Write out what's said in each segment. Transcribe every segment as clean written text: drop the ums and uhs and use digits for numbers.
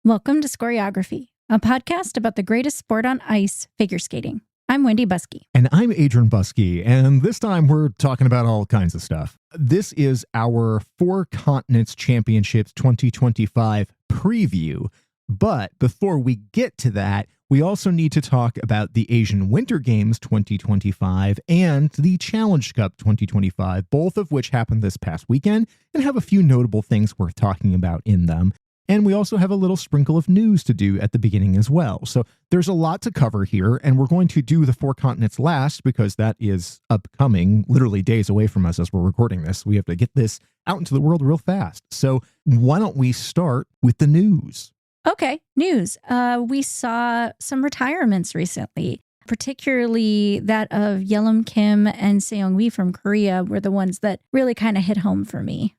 Welcome to Choreography, a podcast about the greatest sport on ice, figure skating. I'm Wendy Buskey. And I'm Adrian Buskey, and this time we're talking about all kinds of stuff. This is our Four Continents Championships 2025 preview, but before we get to that, we also need to talk about the Asian Winter Games 2025 and the Challenge Cup 2025, both of which happened this past weekend and have a few notable things worth talking about in them. And we also have a little sprinkle of news to do at the beginning as well. So there's a lot to cover here, and we're going to do the Four Continents last because that is upcoming, literally days away from us as we're recording this. We have to get this out into the world real fast. So why don't we start with the news? Okay, news. We saw some retirements recently, particularly that of Yelim Kim and Seong-wi from Korea were the ones that really kind of hit home for me.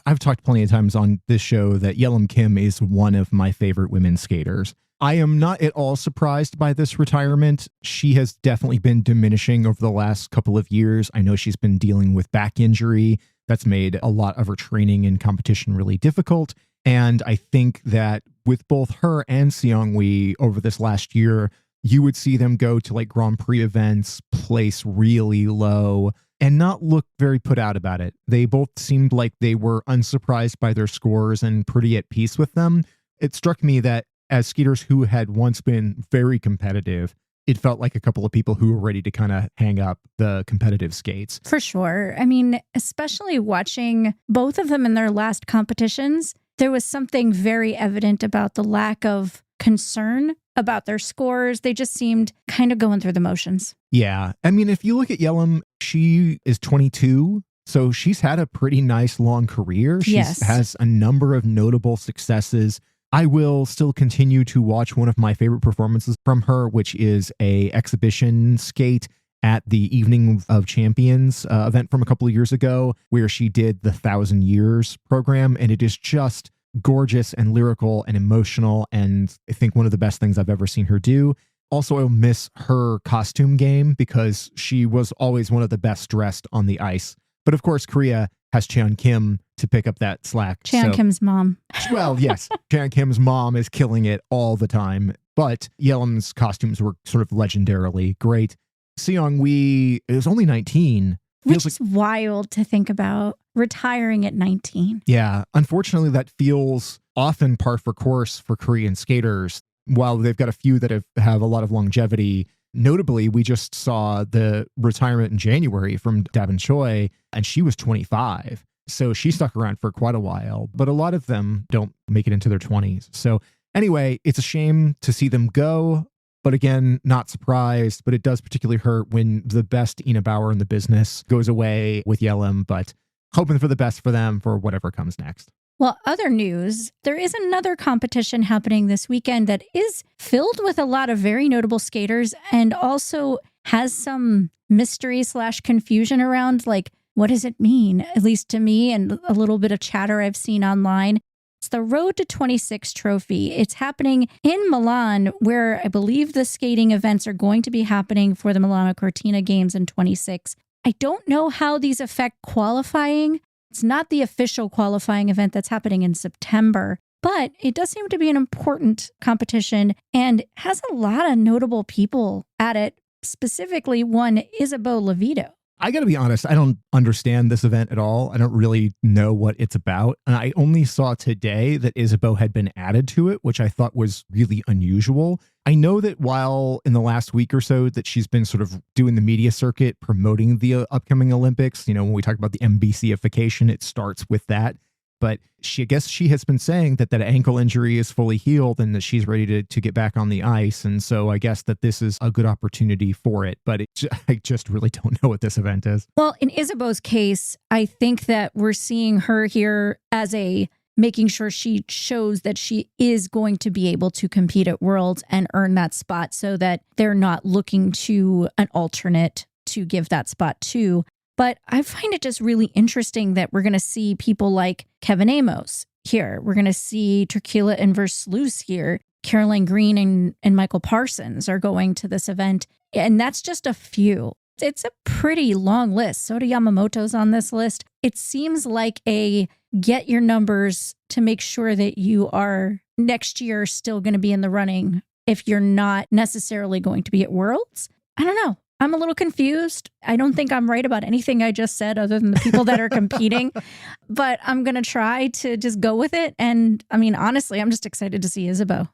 I've talked plenty of times on this show that Yelim Kim is one of my favorite women skaters. I am not at all surprised by this retirement. She has definitely been diminishing over the last couple of years. I know she's been dealing with back injury. That's made a lot of her training and competition really difficult. And I think that with both her and Seong-wi over this last year, you would see them go to like Grand Prix events, place really low, and not look very put out about it. They both seemed like they were unsurprised by their scores and pretty at peace with them. It struck me that as skaters who had once been very competitive, it felt like a couple of people who were ready to kind of hang up the competitive skates. For sure. I mean, especially watching both of them in their last competitions, there was something very evident about the lack of concern about their scores. They just seemed kind of going through the motions. Yeah. I mean, if you look at Yelim, she is 22, so she's had a pretty nice long career. She has a number of notable successes. I will still continue to watch one of my favorite performances from her, which is a exhibition skate at the Evening of Champions event from a couple of years ago, where she did the 1,000 Years program. And it is just gorgeous and lyrical and emotional, and I think one of the best things I've ever seen her do. Also, I'll miss her costume game because she was always one of the best dressed on the ice. But of course, Korea has Cheon Kim to pick up that slack. Cheon Kim's mom. Well, yes, Cheon Kim's mom is killing it all the time, but Yelim's costumes were sort of legendarily great. Seong-wi is only 19. Which is wild to think about, retiring at 19. Yeah, unfortunately, that feels often par for course for Korean skaters. While they've got a few that have a lot of longevity, notably, we just saw the retirement in January from Davin Choi, and she was 25. So she stuck around for quite a while, but a lot of them don't make it into their 20s. So anyway, it's a shame to see them go. But again, not surprised, but it does particularly hurt when the best Ina Bauer in the business goes away with Yelim, but hoping for the best for them for whatever comes next. Well, other news, there is another competition happening this weekend that is filled with a lot of very notable skaters and also has some mystery/confusion around, like, what does it mean? At least to me, and a little bit of chatter I've seen online. It's the Road to 26 trophy. It's happening in Milan, where I believe the skating events are going to be happening for the Milano Cortina Games in 26. I don't know how these affect qualifying. It's not the official qualifying event that's happening in September, but it does seem to be an important competition and has a lot of notable people at it, specifically one Isabeau Levito. I got to be honest, I don't understand this event at all. I don't really know what it's about. And I only saw today that Isabeau had been added to it, which I thought was really unusual. I know that while in the last week or so that she's been sort of doing the media circuit, promoting the upcoming Olympics, you know, when we talk about the MBCification, it starts with that. But I guess she has been saying that ankle injury is fully healed and that she's ready to get back on the ice. And so I guess that this is a good opportunity for it. But I just really don't know what this event is. Well, in Isabeau's case, I think that we're seeing her here as making sure she shows that she is going to be able to compete at Worlds and earn that spot so that they're not looking to an alternate to give that spot to. But I find it just really interesting that we're going to see people like Kevin Amos here. We're going to see Tequila and Versluis here. Caroline Green and Michael Parsons are going to this event. And that's just a few. It's a pretty long list. Sota Yamamoto's on this list. It seems like a get your numbers to make sure that you are next year still going to be in the running if you're not necessarily going to be at Worlds? I don't know. I'm a little confused. I don't think I'm right about anything I just said other than the people that are competing, but I'm going to try to just go with it. And I mean, honestly, I'm just excited to see Isabeau.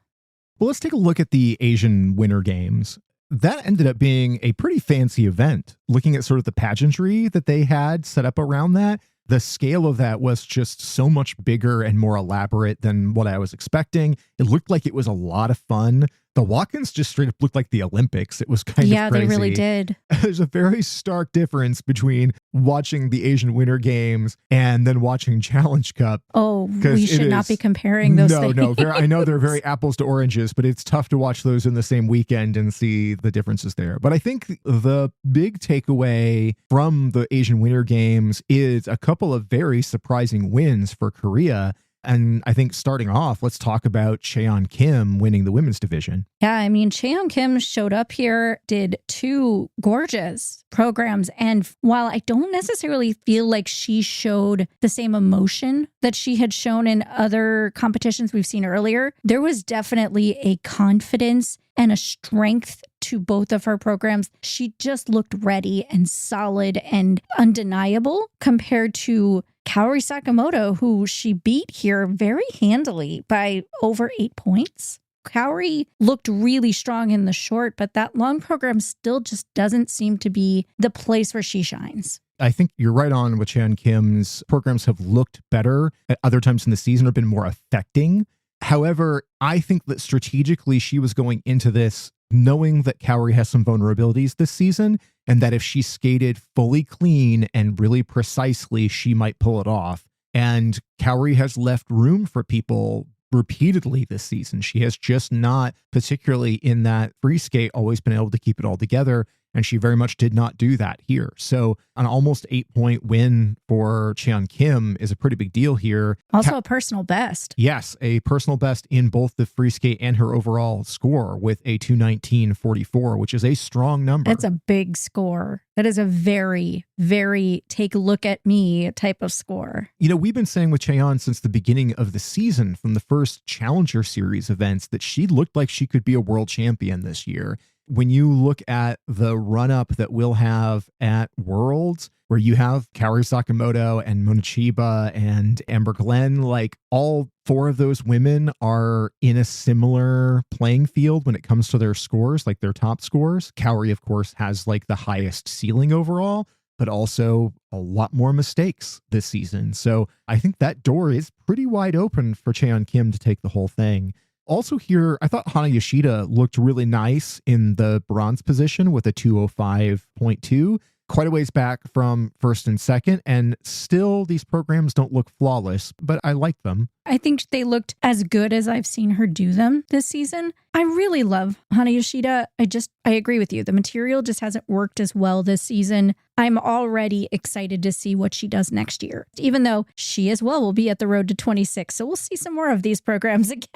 Well, let's take a look at the Asian Winter Games. That ended up being a pretty fancy event. Looking at sort of the pageantry that they had set up around that, the scale of that was just so much bigger and more elaborate than what I was expecting. It looked like it was a lot of fun. The walk-ins just straight up looked like the Olympics. It was kind of crazy. Yeah, they really did. There's a very stark difference between watching the Asian Winter Games and then watching Challenge Cup. Oh, we should not be comparing those things. No. I know they're very apples to oranges, but it's tough to watch those in the same weekend and see the differences there. But I think the big takeaway from the Asian Winter Games is a couple of very surprising wins for Korea. And I think starting off, let's talk about Cheon Kim winning the women's division. Yeah, I mean, Cheon Kim showed up here, did 2 gorgeous programs. And while I don't necessarily feel like she showed the same emotion that she had shown in other competitions we've seen earlier, there was definitely a confidence and a strength to both of her programs. She just looked ready and solid and undeniable compared to Kaori Sakamoto, who she beat here very handily by over 8 points. Kaori looked really strong in the short, but that long program still just doesn't seem to be the place where she shines. I think you're right on with Cheon Kim's programs have looked better at other times in the season or been more affecting. However, I think that strategically she was going into this knowing that Kaori has some vulnerabilities this season and that if she skated fully clean and really precisely, she might pull it off. And Kaori has left room for people repeatedly this season. She has just not, particularly in that free skate, always been able to keep it all together. And she very much did not do that here. So an almost 8-point win for Cheon Kim is a pretty big deal here. Also a personal best. Yes, a personal best in both the free skate and her overall score with a 219.44, which is a strong number. That's a big score. That is a very, very take a look at me type of score. You know, we've been saying with Cheon since the beginning of the season, from the first Challenger Series events, that she looked like she could be a world champion this year. When you look at the run-up that we'll have at Worlds, where you have Kaori Sakamoto and Mona Chiba and Amber Glenn, like all 4 of those women are in a similar playing field when it comes to their scores, like their top scores. Kaori, of course, has like the highest ceiling overall, but also a lot more mistakes this season. So I think that door is pretty wide open for Cheon Kim to take the whole thing. Also here, I thought Hana Yoshida looked really nice in the bronze position with a 205.2, quite a ways back from first and second. And still, these programs don't look flawless, but I like them. I think they looked as good as I've seen her do them this season. I really love Hana Yoshida. I agree with you. The material just hasn't worked as well this season. I'm already excited to see what she does next year, even though she as well will be at the road to 26. So we'll see some more of these programs again.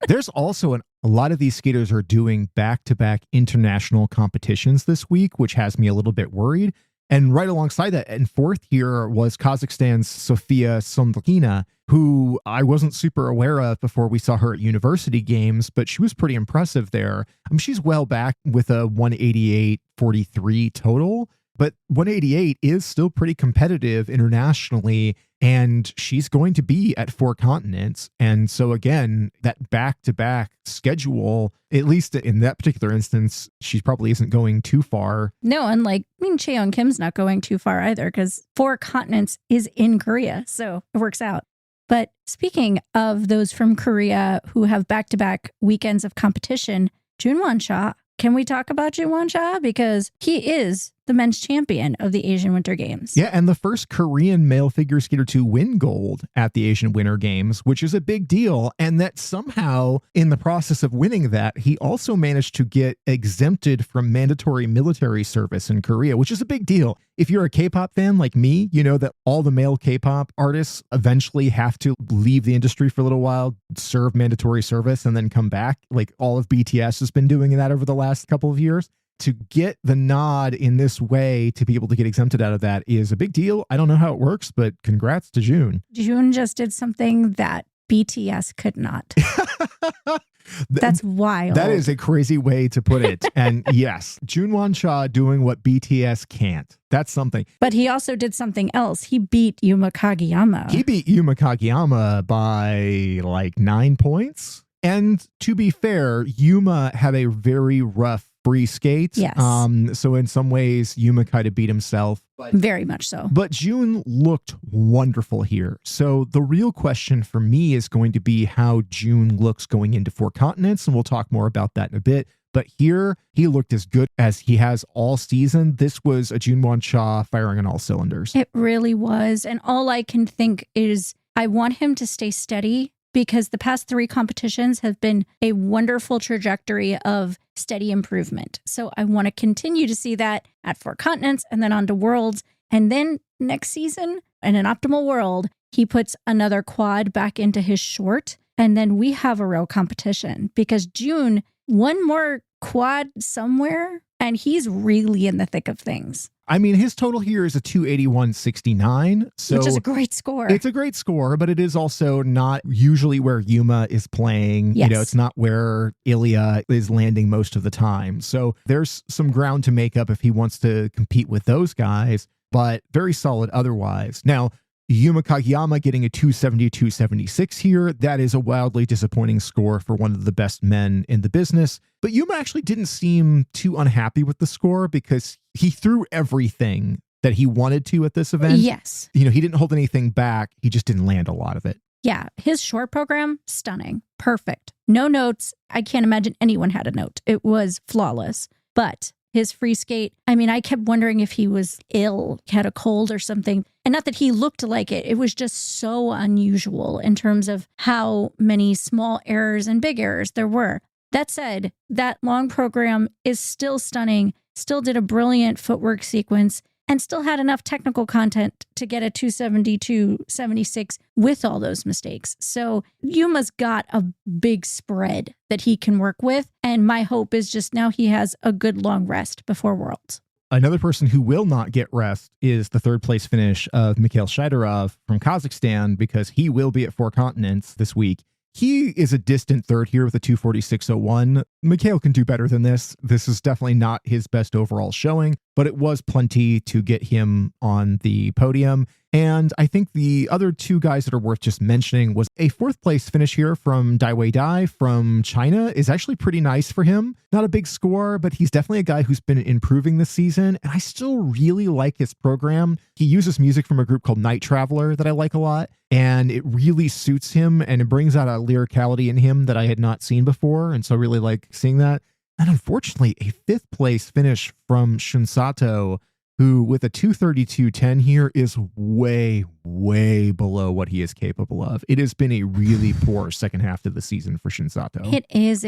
There's also a lot of these skaters are doing back-to-back international competitions this week, which has me a little bit worried. And right alongside that, and fourth here was Kazakhstan's Sofia Sondlina, who I wasn't super aware of before we saw her at University Games, but she was pretty impressive there. She's well back with a 188.43 total, but 188 is still pretty competitive internationally, and she's going to be at 4 continents. And so again, that back-to-back schedule, at least in that particular instance, she probably isn't going too far. No, and Cheon Kim's not going too far either, because 4 continents is in Korea, so it works out. But speaking of those from Korea who have back-to-back weekends of competition, Junwon Cha. Can we talk about Junwon Cha? Because he is the men's champion of the Asian Winter Games. Yeah, and the first Korean male figure skater to win gold at the Asian Winter Games, which is a big deal. And that somehow, in the process of winning that, he also managed to get exempted from mandatory military service in Korea, which is a big deal. If you're a K-pop fan like me, you know that all the male K-pop artists eventually have to leave the industry for a little while, serve mandatory service, and then come back. Like all of BTS has been doing that over the last couple of years. to get the nod in this way to be able to get exempted out of that is a big deal. I don't know how it works, but congrats to June. June just did something that BTS could not. That's wild. That is a crazy way to put it. And yes, Junwon Cha doing what BTS can't. That's something. But he also did something else. He beat Yuma Kageyama. He beat Yuma Kageyama by like 9 points. And to be fair, Yuma had a very rough free skate. Yes. So in some ways, Yuma kind of beat himself. Very much so. But June looked wonderful here. So the real question for me is going to be how June looks going into Four Continents. And we'll talk more about that in a bit. But here, he looked as good as he has all season. This was a Junwon Cha firing on all cylinders. It really was. And all I can think is I want him to stay steady, because the past 3 competitions have been a wonderful trajectory of steady improvement. So I want to continue to see that at Four Continents and then on to Worlds. And then next season, in an optimal world, he puts another quad back into his short. And then we have a real competition, because June, one more quad somewhere, and he's really in the thick of things. I mean, his total here is a 281.69. So which is a great score. It's a great score, but it is also not usually where Yuma is playing. Yes. You know, it's not where Ilya is landing most of the time. So there's some ground to make up if he wants to compete with those guys, but very solid otherwise. Now, Yuma Kageyama getting a 272.76 here. That is a wildly disappointing score for one of the best men in the business. But Yuma actually didn't seem too unhappy with the score, because he threw everything that he wanted to at this event. Yes. You know, he didn't hold anything back. He just didn't land a lot of it. Yeah. His short program, stunning. Perfect. No notes. I can't imagine anyone had a note. It was flawless. But his free skate, I mean, I kept wondering if he was ill, had a cold or something. And not that he looked like it. It was just so unusual in terms of how many small errors and big errors there were. That said, that long program is still stunning, still did a brilliant footwork sequence, and still had enough technical content to get a 272.76 with all those mistakes. So Yuma's got a big spread that he can work with. And my hope is just now he has a good long rest before Worlds. Another person who will not get rest is the 3rd place finish of Mikhail Shaidarov from Kazakhstan, because he will be at Four Continents this week. He is a distant third here with a 246.01. Mikhail can do better than this. This is definitely not his best overall showing, but it was plenty to get him on the podium. And I think the other 2 guys that are worth just mentioning was a 4th place finish here from Dai Wei Dai from China is actually pretty nice for him. Not a big score, but he's definitely a guy who's been improving this season. And I still really like his program. He uses music from a group called Night Traveler that I like a lot. And it really suits him, and it brings out a lyricality in him that I had not seen before. And so I really like seeing that. And unfortunately, a 5th place finish from Shunsato, who with a 232.10 here is way, way below what he is capable of. It has been a really poor second half of the season for Shunsato. It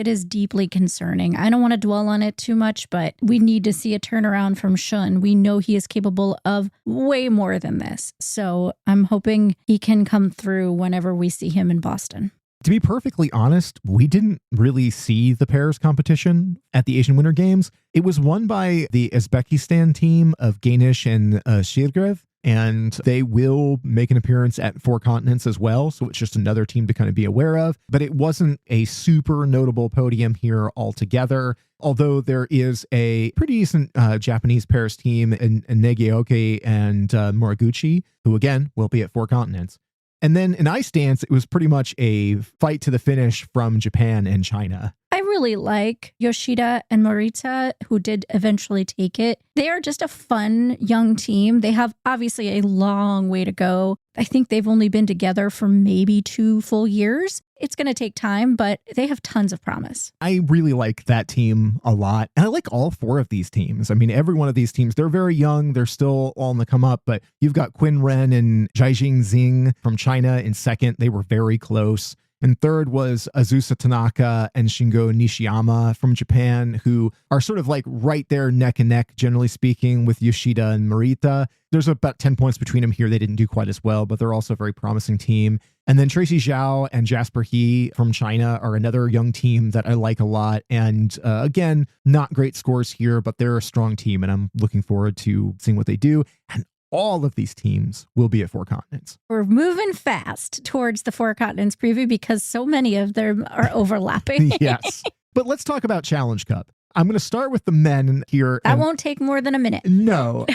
is deeply concerning. I don't want to dwell on it too much, but we need to see a turnaround from Shun. We know he is capable of way more than this. So I'm hoping he can come through whenever we see him in Boston. To be perfectly honest, we didn't really see the pairs competition at the Asian Winter Games. It was won by the Uzbekistan team of Ganesh and Shirgrev, and they will make an appearance at Four Continents as well. So it's just another team to kind of be aware of. But it wasn't a super notable podium here altogether. Although there is a pretty decent Japanese pairs team in Negeoke and Moriguchi, who again will be at Four Continents. And then in ice dance, it was pretty much a fight to the finish from Japan and China. I really like Yoshida and Morita, who did eventually take it. They are just a fun young team. They have obviously a long way to go. I think they've only been together for maybe 2 full years. It's going to take time, but they have tons of promise. I really like that team a lot. And I like all 4 of these teams. I mean, every one of these teams, they're very young. They're still all on the come up, but you've got Qin Ren and Jiajing Xing from China in second. They were very close. And third was Azusa Tanaka and Shingo Nishiyama from Japan, who are sort of like right there neck and neck, generally speaking, with Yoshida and Marita. There's about 10 points between them here. They didn't do quite as well, but they're also a very promising team. And then Tracy Zhao and Jasper He from China are another young team that I like a lot. And again, not great scores here, but they're a strong team, and I'm looking forward to seeing what they do. And all of these teams will be at Four Continents. We're moving fast towards the Four Continents preview because so many of them are overlapping. Yes. But let's talk about Challenge Cup. I'm going to start with the men here. That won't take more than a minute. No,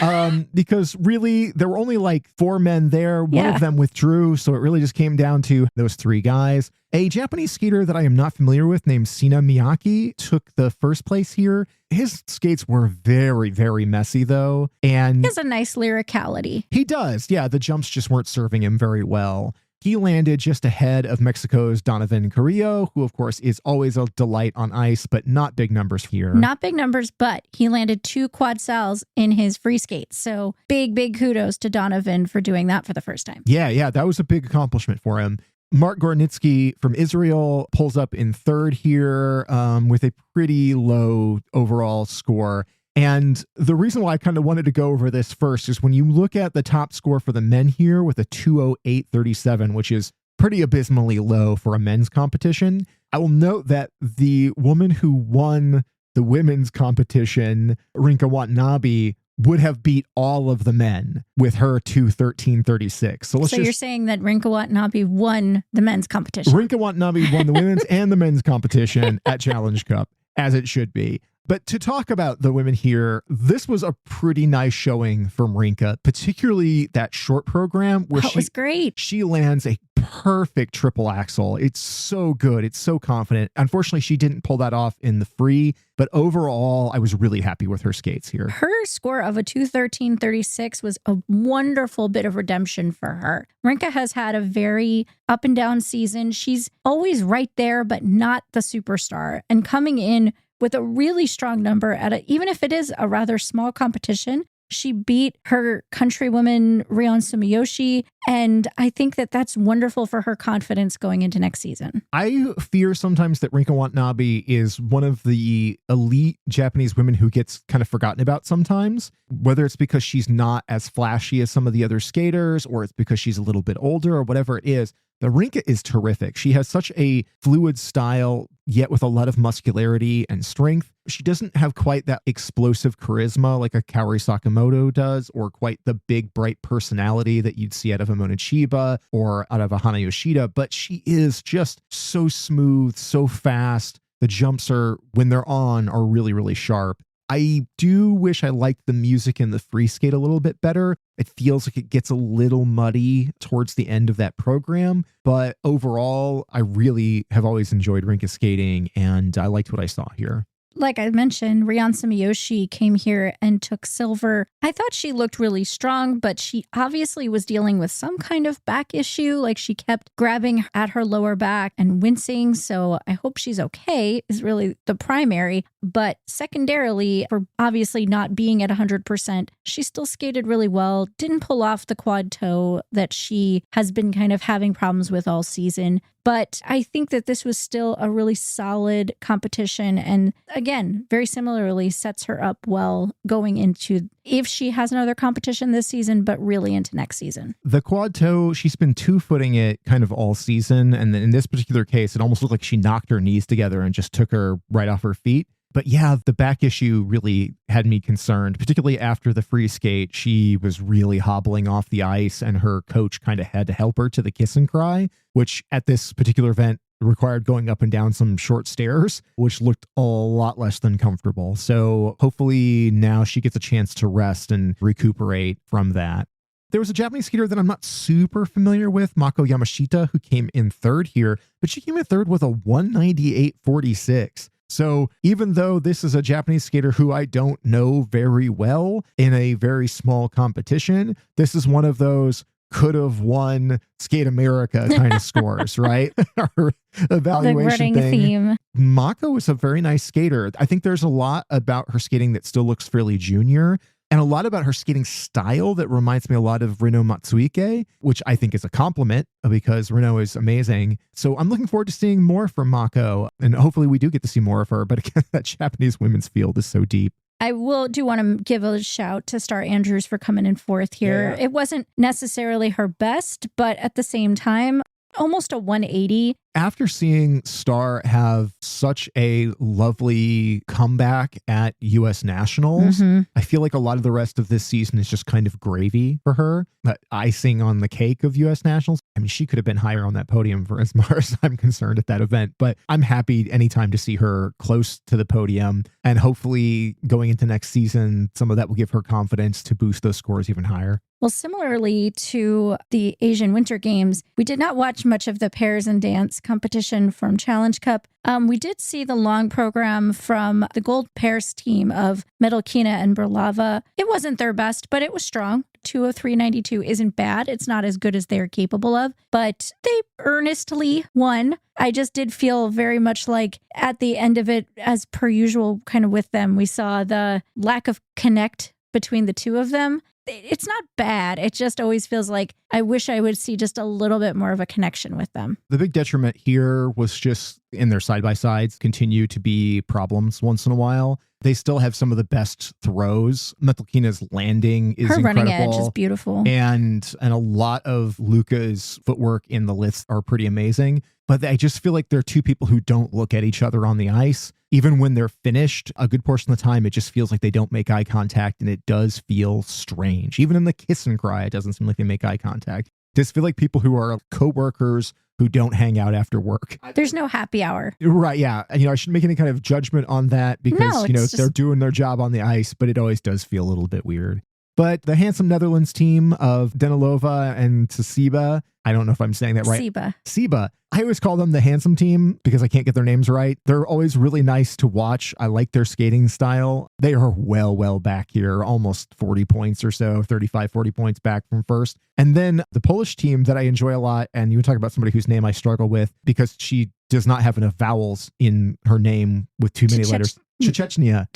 because really there were only like 4 men there. One of them withdrew. So it really just came down to those 3 guys. A Japanese skater that I am not familiar with named Sina Miyake took the first place here. His skates were very, very messy though. And he has a nice lyricality. He does. Yeah. The jumps just weren't serving him very well. He landed just ahead of Mexico's Donovan Carrillo, who, of course, is always a delight on ice, but not big numbers here. Not big numbers, but he landed 2 quad sows in his free skates. So big kudos to Donovan for doing that for the first time. Yeah, that was a big accomplishment for him. Mark Gornitsky from Israel pulls up in third here with a pretty low overall score. And the reason why I kind of wanted to go over this first is when you look at the top score for the men here with a 208.37, which is pretty abysmally low for a men's competition. I will note that the woman who won the women's competition, Rinka Watanabe, would have beat all of the men with her 213.36. So you're saying that Rinka Watanabe won the men's competition? Rinka Watanabe won the women's and the men's competition at Challenge Cup, as it should be. But to talk about the women here, this was a pretty nice showing from Rinka, particularly that short program where it was great. She lands a perfect triple axel. It's so good. It's so confident. Unfortunately, she didn't pull that off in the free, but overall, I was really happy with her skates here. Her score of a 213.36 was a wonderful bit of redemption for her. Rinka has had a very up and down season. She's always right there, but not the superstar. And coming in with a really strong number even if it is a rather small competition, she beat her countrywoman Rion Sumiyoshi, and I think that that's wonderful for her confidence going into next season. I fear sometimes that Rinka Watanabe is one of the elite Japanese women who gets kind of forgotten about sometimes, whether it's because she's not as flashy as some of the other skaters, or it's because she's a little bit older, or whatever it is. The Rinka is terrific. She has such a fluid style, yet with a lot of muscularity and strength. She doesn't have quite that explosive charisma like a Kaori Sakamoto does, or quite the big, bright personality that you'd see out of a Mona Chiba or out of a Hana Yoshida, but she is just so smooth, so fast. The jumps when they're on, are really, really sharp. I do wish I liked the music in the free skate a little bit better. It feels like it gets a little muddy towards the end of that program, but overall, I really have always enjoyed Rinka skating, and I liked what I saw here. Like I mentioned, Rion Sumiyoshi came here and took silver. I thought she looked really strong, but she obviously was dealing with some kind of back issue. Like she kept grabbing at her lower back and wincing. So I hope she's okay is really the primary. But secondarily, for obviously not being at 100%, she still skated really well. Didn't pull off the quad toe that she has been kind of having problems with all season. But I think that this was still a really solid competition. And again, very similarly sets her up well going into, if she has another competition this season, but really into next season. The quad toe, she's been 2-footing it kind of all season. And in this particular case, it almost looked like she knocked her knees together and just took her right off her feet. But yeah, the back issue really had me concerned, particularly after the free skate. She was really hobbling off the ice, and her coach kind of had to help her to the kiss and cry, which at this particular event required going up and down some short stairs, which looked a lot less than comfortable. So hopefully now she gets a chance to rest and recuperate from that. There was a Japanese skater that I'm not super familiar with, Mako Yamashita, who came in third here, but she came in third with a 198.46. So even though this is a Japanese skater who I don't know very well in a very small competition, this is one of those could have won Skate America kind of scores, right? Our evaluation the theme. Mako is a very nice skater. I think there's a lot about her skating that still looks fairly junior. and a lot about her skating style that reminds me a lot of Rino Matsuike, which I think is a compliment because Rino is amazing. So I'm looking forward to seeing more from Mako, and hopefully we do get to see more of her. But again, that Japanese women's field is so deep. I do want to give a shout to Star Andrews for coming in fourth here. Yeah. It wasn't necessarily her best, but at the same time, almost a 180. After seeing Star have such a lovely comeback at U.S. Nationals, I feel like a lot of the rest of this season is just kind of gravy for her. But icing on the cake of U.S. Nationals. I mean, she could have been higher on that podium for as far as I'm concerned at that event. But I'm happy anytime to see her close to the podium. And hopefully going into next season, some of that will give her confidence to boost those scores even higher. Well, similarly to the Asian Winter Games, we did not watch much of the pairs and dance competition from Challenge Cup. We did see the long program from the gold pairs team of Medalkina and Berlava. It wasn't their best, but it was strong. 203.92 isn't bad. It's not as good as they're capable of, but they earnestly won. I just did feel very much like at the end of it, as per usual, kind of with them, we saw the lack of connect between the two of them. It's not bad. It just always feels like I wish I would see just a little bit more of a connection with them. The big detriment here was just in their side-by-sides continue to be problems once in a while. They still have some of the best throws. Metalkina's landing is Her incredible. running edge is beautiful. And a lot of Luca's footwork in the lifts are pretty amazing. But I just feel like they're two people who don't look at each other on the ice. Even when they're finished, a good portion of the time, it just feels like they don't make eye contact, and it does feel strange. Even in the kiss and cry, it doesn't seem like they make eye contact. It just feel like people who are co-workers who don't hang out after work. There's no happy hour. Right, yeah. And, I shouldn't make any kind of judgment on that because, they're doing their job on the ice, but it always does feel a little bit weird. But the handsome Netherlands team of Danilova and Tsiba, I don't know if I'm saying that right. Tsiba. I always call them the handsome team because I can't get their names right. They're always really nice to watch. I like their skating style. They are well back here, almost 40 points or so, 35, 40 points back from first. And then the Polish team that I enjoy a lot, and you would talk about somebody whose name I struggle with because she does not have enough vowels in her name with too many letters. Chechnya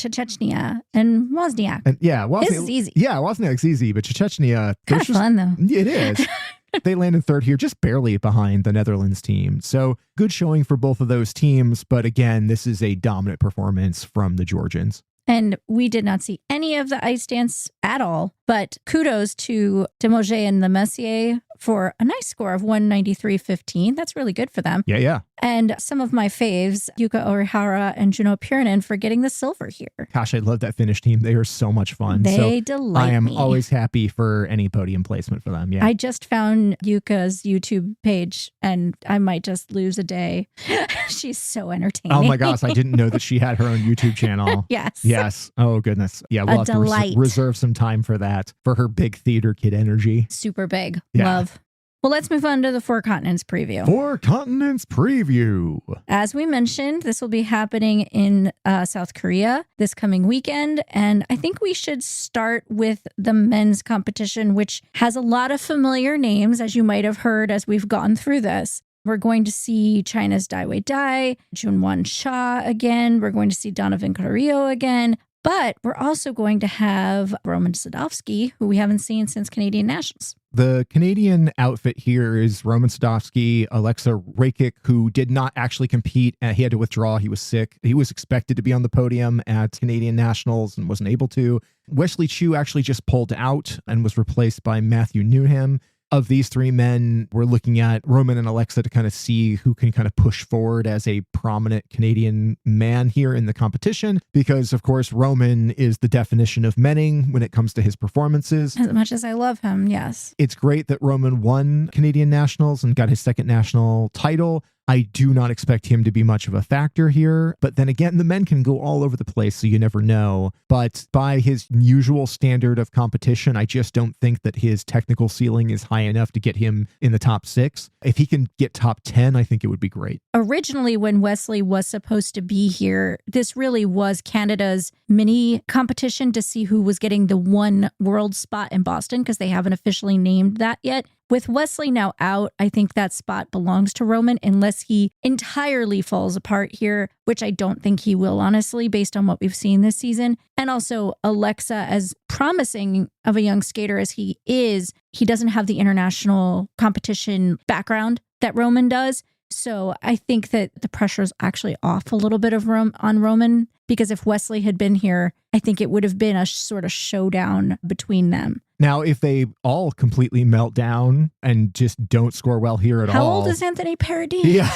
and Wozniak. And yeah, this is easy. Yeah, Wozniak's easy, but Chechnya, kind of fun though. It is. They landed third here, just barely behind the Netherlands team. So good showing for both of those teams. But again, this is a dominant performance from the Georgians. And we did not see any of the ice dance at all. But kudos to Demoge and the Messier for a nice score of 193.15. That's really good for them. Yeah. And some of my faves, Yuka Orihara and Juno Purinen, for getting the silver here. Gosh, I love that Finnish team. They are so much fun. They delight me. I am always happy for any podium placement for them. Yeah. I just found Yuka's YouTube page and I might just lose a day. She's so entertaining. Oh my gosh, I didn't know that she had her own YouTube channel. Yes. Oh goodness. Yeah, we'll have to reserve some time for that, for her big theater kid energy. Super big. Yeah. Love. Well, let's move on to the Four Continents preview. Four Continents preview. As we mentioned, this will be happening in South Korea this coming weekend. And I think we should start with the men's competition, which has a lot of familiar names, as you might have heard as we've gone through this. We're going to see China's Dai Wei Dai, Junwon Cha again. We're going to see Donovan Carrillo again. But we're also going to have Roman Sadovsky, who we haven't seen since Canadian Nationals. The Canadian outfit here is Roman Sadovsky, Alexa Rakic, who did not actually compete. He had to withdraw. He was sick. He was expected to be on the podium at Canadian Nationals and wasn't able to. Wesley Chu actually just pulled out and was replaced by Matthew Newham. Of these three men, we're looking at Roman and Alexa to kind of see who can kind of push forward as a prominent Canadian man here in the competition, because of course Roman is the definition of menning when it comes to his performances. As much as I love him, yes. It's great that Roman won Canadian Nationals and got his second national title. I do not expect him to be much of a factor here. But then again, the men can go all over the place, so you never know. But by his usual standard of competition, I just don't think that his technical ceiling is high enough to get him in the top 6. If he can get top 10, I think it would be great. Originally, when Wesley was supposed to be here, this really was Canada's mini competition to see who was getting the one world spot in Boston, because they haven't officially named that yet. With Wesley now out, I think that spot belongs to Roman unless he entirely falls apart here, which I don't think he will, honestly, based on what we've seen this season. And also Alexa, as promising of a young skater as he is, he doesn't have the international competition background that Roman does. So I think that the pressure is actually off a little bit on Roman, because if Wesley had been here, I think it would have been a sort of showdown between them. Now, if they all completely melt down and just don't score well here at all. How old is Anthony Paradis? Yeah.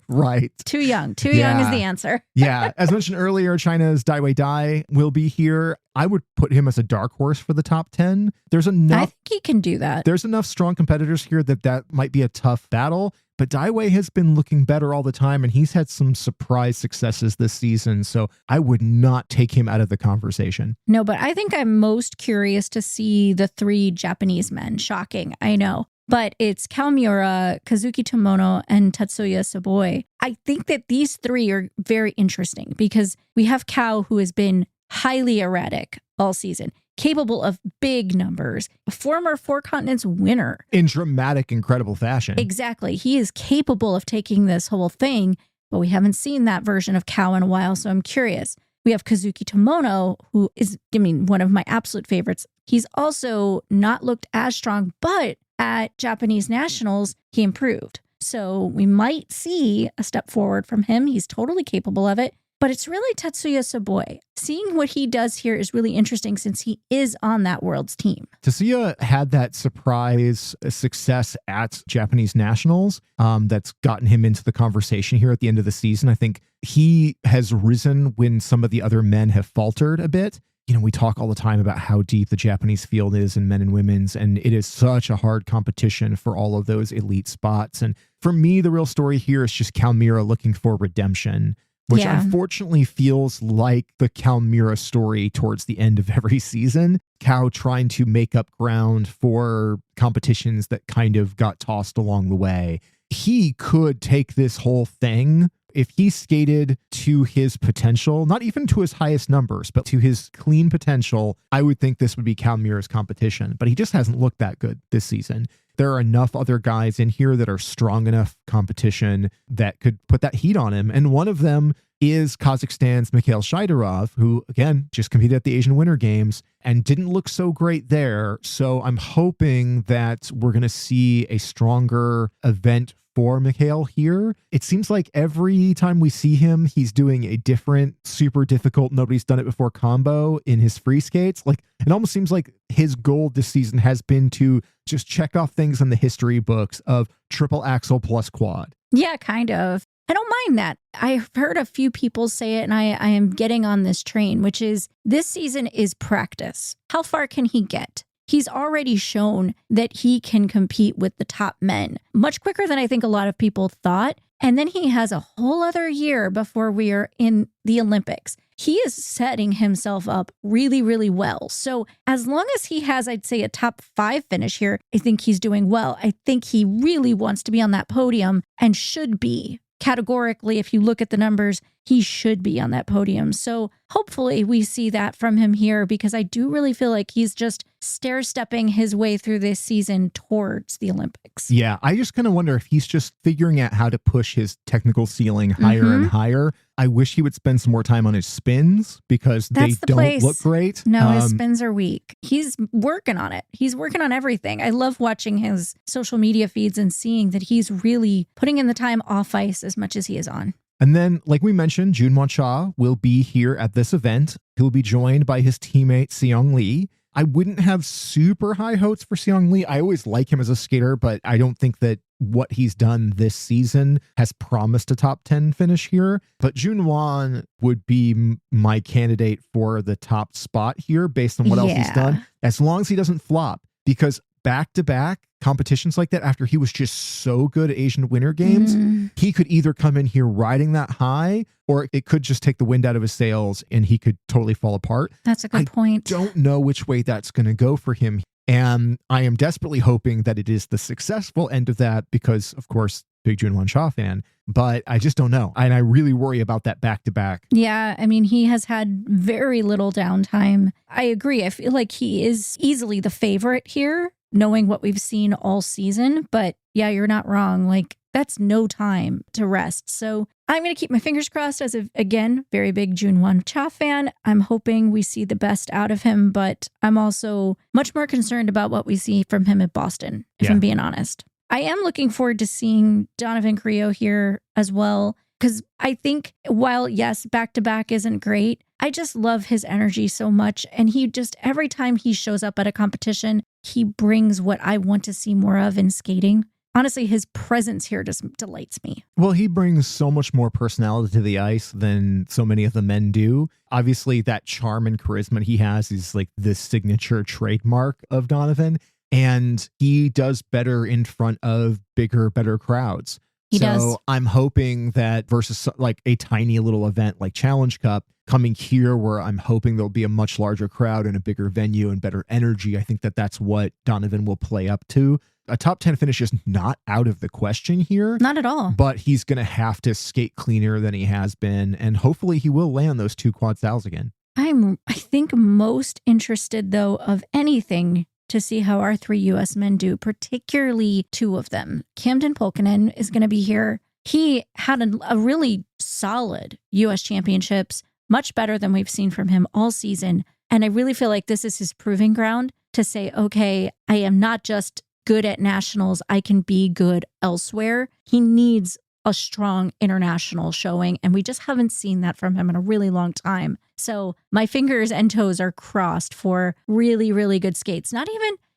Right. Too young. Too young is the answer. Yeah. As mentioned earlier, China's Dai Wei Dai will be here. I would put him as a dark horse for the top 10. There's enough. I think he can do that. There's enough strong competitors here that might be a tough battle. But Dai Wei has been looking better all the time, and he's had some surprise successes this season. So I would not take him out of the conversation. No, but I think I'm most curious to see the 3 Japanese men. Shocking, I know. But it's Kao Miura, Kazuki Tomono, and Tatsuya Saboi. I think that these 3 are very interesting because we have Kao, who has been highly erratic all season, capable of big numbers, a former 4 continents winner. In dramatic, incredible fashion. Exactly. He is capable of taking this whole thing, but we haven't seen that version of Kao in a while, so I'm curious. We have Kazuki Tomono, who is, one of my absolute favorites. He's also not looked as strong, but at Japanese Nationals, he improved. So we might see a step forward from him. He's totally capable of it. But it's really Tatsuya Saboi. Seeing what he does here is really interesting since he is on that world's team. Tatsuya had that surprise success at Japanese Nationals that's gotten him into the conversation here at the end of the season. I think he has risen when some of the other men have faltered a bit. We talk all the time about how deep the Japanese field is in men and women's, and it is such a hard competition for all of those elite spots. And for me, the real story here is just Kao Miura looking for redemption, which unfortunately feels like the Kao Miura story towards the end of every season. Kao trying to make up ground for competitions that kind of got tossed along the way. He could take this whole thing if he skated to his potential, not even to his highest numbers, but to his clean potential. I would think this would be Kao Miura's competition, but he just hasn't looked that good this season. There are enough other guys in here that are strong enough competition that could put that heat on him. And one of them is Kazakhstan's Mikhail Shaidarov, who, again, just competed at the Asian Winter Games and didn't look so great there. So I'm hoping that we're going to see a stronger event for Mikhail here. It seems like every time we see him, he's doing a different, super difficult, nobody's done it before combo in his free skates. Like, it almost seems like his goal this season has been to just check off things in the history books of triple axel plus quad. Yeah, kind of. I don't mind that. I've heard a few people say it, and I am getting on this train, which is this season is practice. How far can he get? He's already shown that he can compete with the top men much quicker than I think a lot of people thought. And then he has a whole other year before we are in the Olympics. He is setting himself up really, really well. So as long as he has, I'd say, a top 5 finish here, I think he's doing well. I think he really wants to be on that podium and should be. Categorically, if you look at the numbers, he should be on that podium. So hopefully we see that from him here, because I do really feel like he's just stair-stepping his way through this season towards the Olympics. Yeah, I just kind of wonder if he's just figuring out how to push his technical ceiling higher and higher. I wish he would spend some more time on his spins because they don't look great. No, his spins are weak. He's working on it. He's working on everything. I love watching his social media feeds and seeing that he's really putting in the time off ice as much as he is on. And then, like we mentioned, Junwon Cha will be here at this event. He'll be joined by his teammate, Seong Lee. I wouldn't have super high hopes for Seong Lee. I always like him as a skater, but I don't think that what he's done this season has promised a top 10 finish here. But Junwon would be my candidate for the top spot here based on what else he's done, as long as he doesn't flop. Because back-to-back competitions like that, after he was just so good at Asian Winter Games, he could either come in here riding that high, or it could just take the wind out of his sails and he could totally fall apart. That's a good point. I don't know which way that's going to go for him. And I am desperately hoping that it is the successful end of that because, of course, big Junwon Cha fan. But I just don't know. And I really worry about that back-to-back. Yeah, I mean, he has had very little downtime. I agree. I feel like he is easily the favorite here. knowing what we've seen all season. But yeah, you're not wrong. Like, that's no time to rest. So I'm going to keep my fingers crossed as a, again, very big June 1 Cha fan. I'm hoping we see the best out of him, but I'm also much more concerned about what we see from him at Boston, if I'm being honest. I am looking forward to seeing Donovan Carrillo here as well, because I think while, yes, back-to-back isn't great, I just love his energy so much. And he just, every time he shows up at a competition, he brings what I want to see more of in skating. Honestly, his presence here just delights me. Well, he brings so much more personality to the ice than so many of the men do. Obviously, that charm and charisma he has is like the signature trademark of Donovan. And he does better in front of bigger, better crowds. He does. I'm hoping that versus like a tiny little event like Challenge Cup coming here, where I'm hoping there'll be a much larger crowd and a bigger venue and better energy. I think that that's what Donovan will play up to. A top 10 finish is not out of the question here. Not at all. But he's going to have to skate cleaner than he has been. And hopefully he will land those 2 quad styles again. I think most interested, though, of anything to see how our 3 U.S. men do, particularly 2 of them. Camden Pulkkinen is going to be here. He had a really solid U.S. championships, much better than we've seen from him all season. And I really feel like this is his proving ground to say, okay, I am not just good at nationals, I can be good elsewhere. He needs a strong international showing, and we just haven't seen that from him in a really long time. So my fingers and toes are crossed for really, really good skates.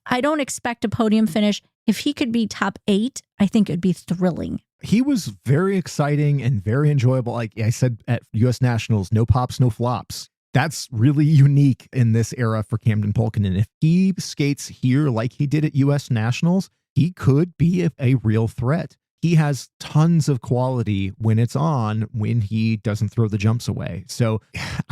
I don't expect a podium finish. If he could be top 8, I think it would be thrilling. He was very exciting and very enjoyable. Like I said at U.S. Nationals, no pops, no flops. That's really unique in this era for Camden Pulkkinen. If he skates here like he did at U.S. Nationals, he could be a real threat. He has tons of quality when it's on, when he doesn't throw the jumps away. So,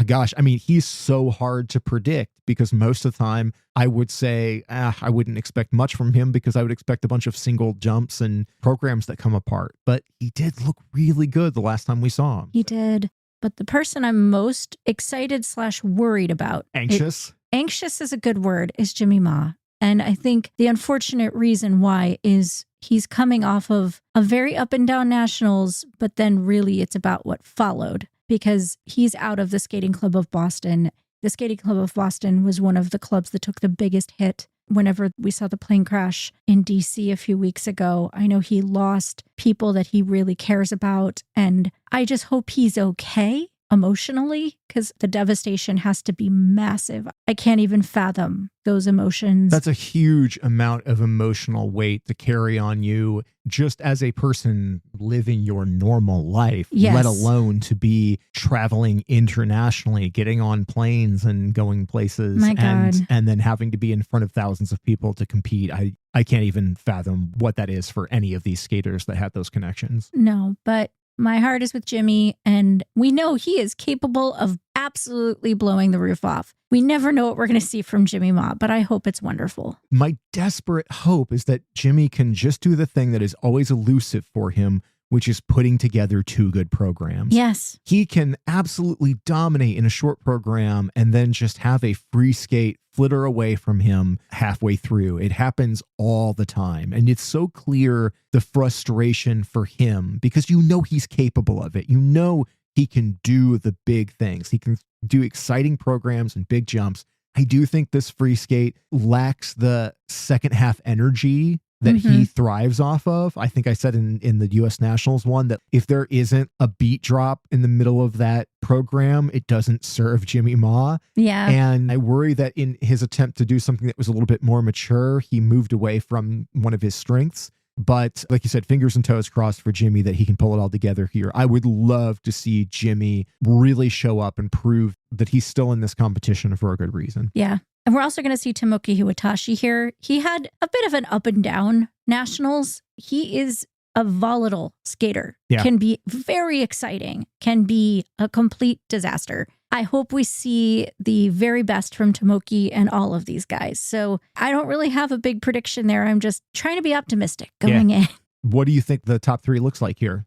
gosh, I mean, he's so hard to predict because most of the time I would say I wouldn't expect much from him because I would expect a bunch of single jumps and programs that come apart. But he did look really good the last time we saw him. He did. But the person I'm most excited / worried about. Anxious? Anxious is a good word, is Jimmy Ma. And I think the unfortunate reason why is he's coming off of a very up and down nationals, but then really it's about what followed because he's out of the Skating Club of Boston. The Skating Club of Boston was one of the clubs that took the biggest hit whenever we saw the plane crash in DC a few weeks ago. I know he lost people that he really cares about, and I just hope he's okay emotionally because the devastation has to be massive. I can't even fathom those emotions. That's a huge amount of emotional weight to carry on you just as a person living your normal life, let alone to be traveling internationally, getting on planes and going places. My God. And then having to be in front of thousands of people to compete. I can't even fathom what that is for any of these skaters that had those connections. No, but my heart is with Jimmy, and we know he is capable of absolutely blowing the roof off. We never know what we're going to see from Jimmy Ma, but I hope it's wonderful. My desperate hope is that Jimmy can just do the thing that is always elusive for him, which is putting together 2 good programs. Yes. He can absolutely dominate in a short program and then just have a free skate flitter away from him halfway through. It happens all the time. And it's so clear the frustration for him because you know he's capable of it. You know he can do the big things. He can do exciting programs and big jumps. I do think this free skate lacks the second half energy that he thrives off of. I think I said in the U.S. Nationals one that if there isn't a beat drop in the middle of that program, it doesn't serve Jimmy Ma. Yeah. And I worry that in his attempt to do something that was a little bit more mature, he moved away from one of his strengths. But like you said, fingers and toes crossed for Jimmy that he can pull it all together here. I would love to see Jimmy really show up and prove that he's still in this competition for a good reason. Yeah. And we're also going to see Tomoki Hiwatashi here. He had a bit of an up and down nationals. He is a volatile skater. Yeah. Can be very exciting, can be a complete disaster. I hope we see the very best from Tomoki and all of these guys. So I don't really have a big prediction there. I'm just trying to be optimistic going in. What do you think the top 3 looks like here?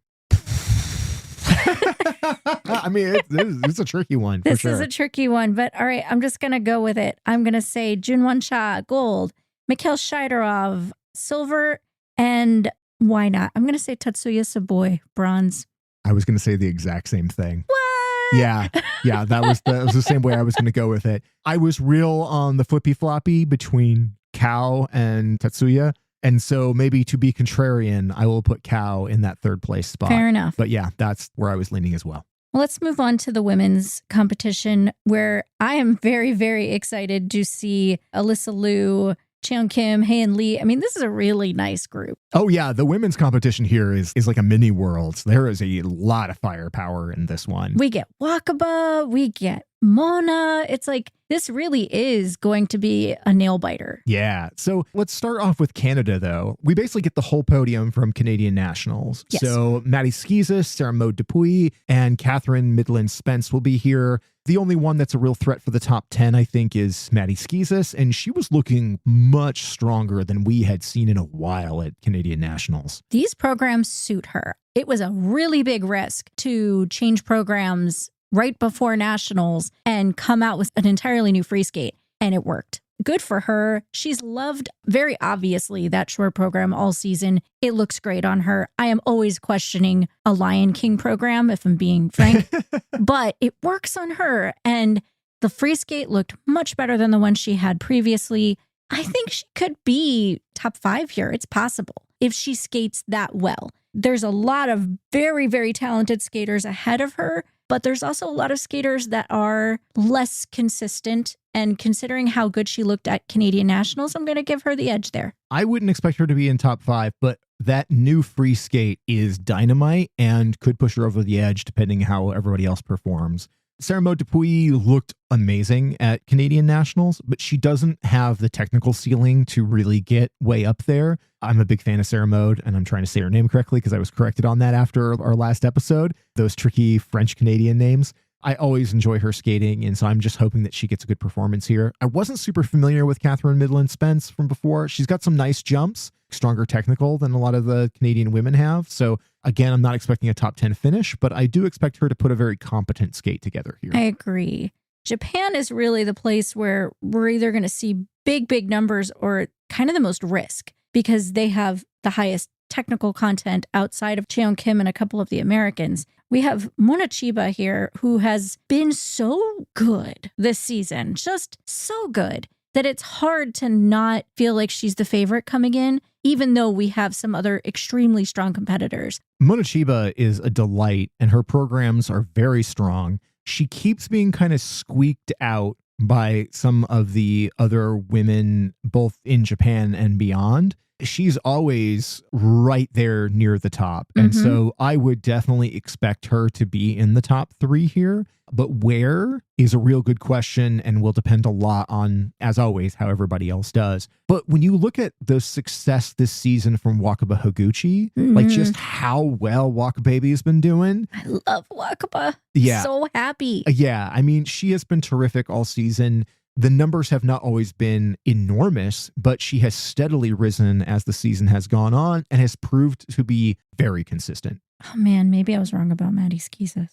I mean, it's a tricky one. This is a tricky one, but all right, I'm just going to go with it. I'm going to say Junwon Cha, gold, Mikhail Shidorov, silver, and why not? I'm going to say Tatsuya Saboi, bronze. I was going to say the exact same thing. What? Yeah, that was the same way I was going to go with it. I was real on the flippy floppy between Kao and Tatsuya. And so maybe to be contrarian, I will put Kao in that third place spot. Fair enough. But yeah, that's where I was leaning as well. Well, let's move on to the women's competition, where I am very, very excited to see Alyssa Liu, Cheon Kim, Haein Lee. I mean, this is a really nice group. Oh, yeah. The women's competition here is like a mini world. There is a lot of firepower in this one. We get Wakaba, we get Mona. It's like, this really is going to be a nail biter. Yeah. So let's start off with Canada, though. We basically get the whole podium from Canadian nationals. Yes. So Maddie Schizas, Sarah Maud Dupuis, and Catherine Midland Spence will be here. The only one that's a real threat for the top 10, I think, is Maddie Schizas, and she was looking much stronger than we had seen in a while at Canadian nationals. These programs suit her. It was a really big risk to change programs right before nationals and come out with an entirely new free skate, and it worked. Good for her. She's loved, very obviously, that short program all season. It looks great on her. I am always questioning a Lion King program, if I'm being frank, but it works on her. And the free skate looked much better than the one she had previously. I think she could be top 5 here. It's possible if she skates that well. There's a lot of very, very talented skaters ahead of her, but there's also a lot of skaters that are less consistent. And considering how good she looked at Canadian Nationals, I'm going to give her the edge there. I wouldn't expect her to be in top 5, but that new free skate is dynamite and could push her over the edge depending how everybody else performs. Sarah Maud Dupuis looked amazing at Canadian Nationals, but she doesn't have the technical ceiling to really get way up there. I'm a big fan of Sarah Maud, and I'm trying to say her name correctly because I was corrected on that after our last episode. Those tricky French-Canadian names. I always enjoy her skating, and so I'm just hoping that she gets a good performance here. I wasn't super familiar with Catherine Midland Spence from before. She's got some nice jumps, stronger technical than a lot of the Canadian women have. So again, I'm not expecting a top 10 finish, but I do expect her to put a very competent skate together here. I agree. Japan is really the place where we're either going to see big, big numbers or kind of the most risk because they have the highest technical content outside of Cheon Kim and a couple of the Americans. We have Mona Chiba here, who has been so good this season, just so good, that it's hard to not feel like she's the favorite coming in, even though we have some other extremely strong competitors. Mona Chiba is a delight, and her programs are very strong. She keeps being kind of squeaked out by some of the other women, both in Japan and beyond. She's always right there near the top. And so I would definitely expect her to be in the top 3 here. But where is a real good question and will depend a lot on, as always, how everybody else does. But when you look at the success this season from Wakaba Higuchi, like just how well Wakababy has been doing. I love Wakaba. Yeah. So happy. Yeah. I mean, she has been terrific all season. The numbers have not always been enormous, but she has steadily risen as the season has gone on and has proved to be very consistent. Oh man, maybe I was wrong about Maddie Schizas.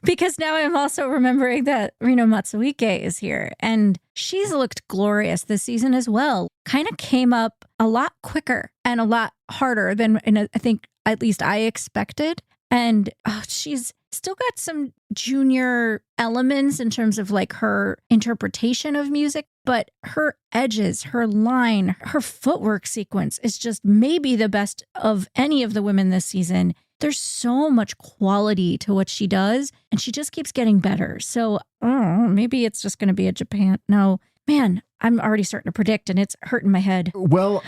Because now I'm also remembering that Rino Matsuike is here and she's looked glorious this season as well. Kind of came up a lot quicker and a lot harder than I think at least I expected. And she's still got some junior elements in terms of like her interpretation of music, but her edges, her line, her footwork sequence is just maybe the best of any of the women this season. There's so much quality to what she does, and she just keeps getting better. So maybe it's just going to be a Japan. No, man, I'm already starting to predict, and it's hurting my head. Well,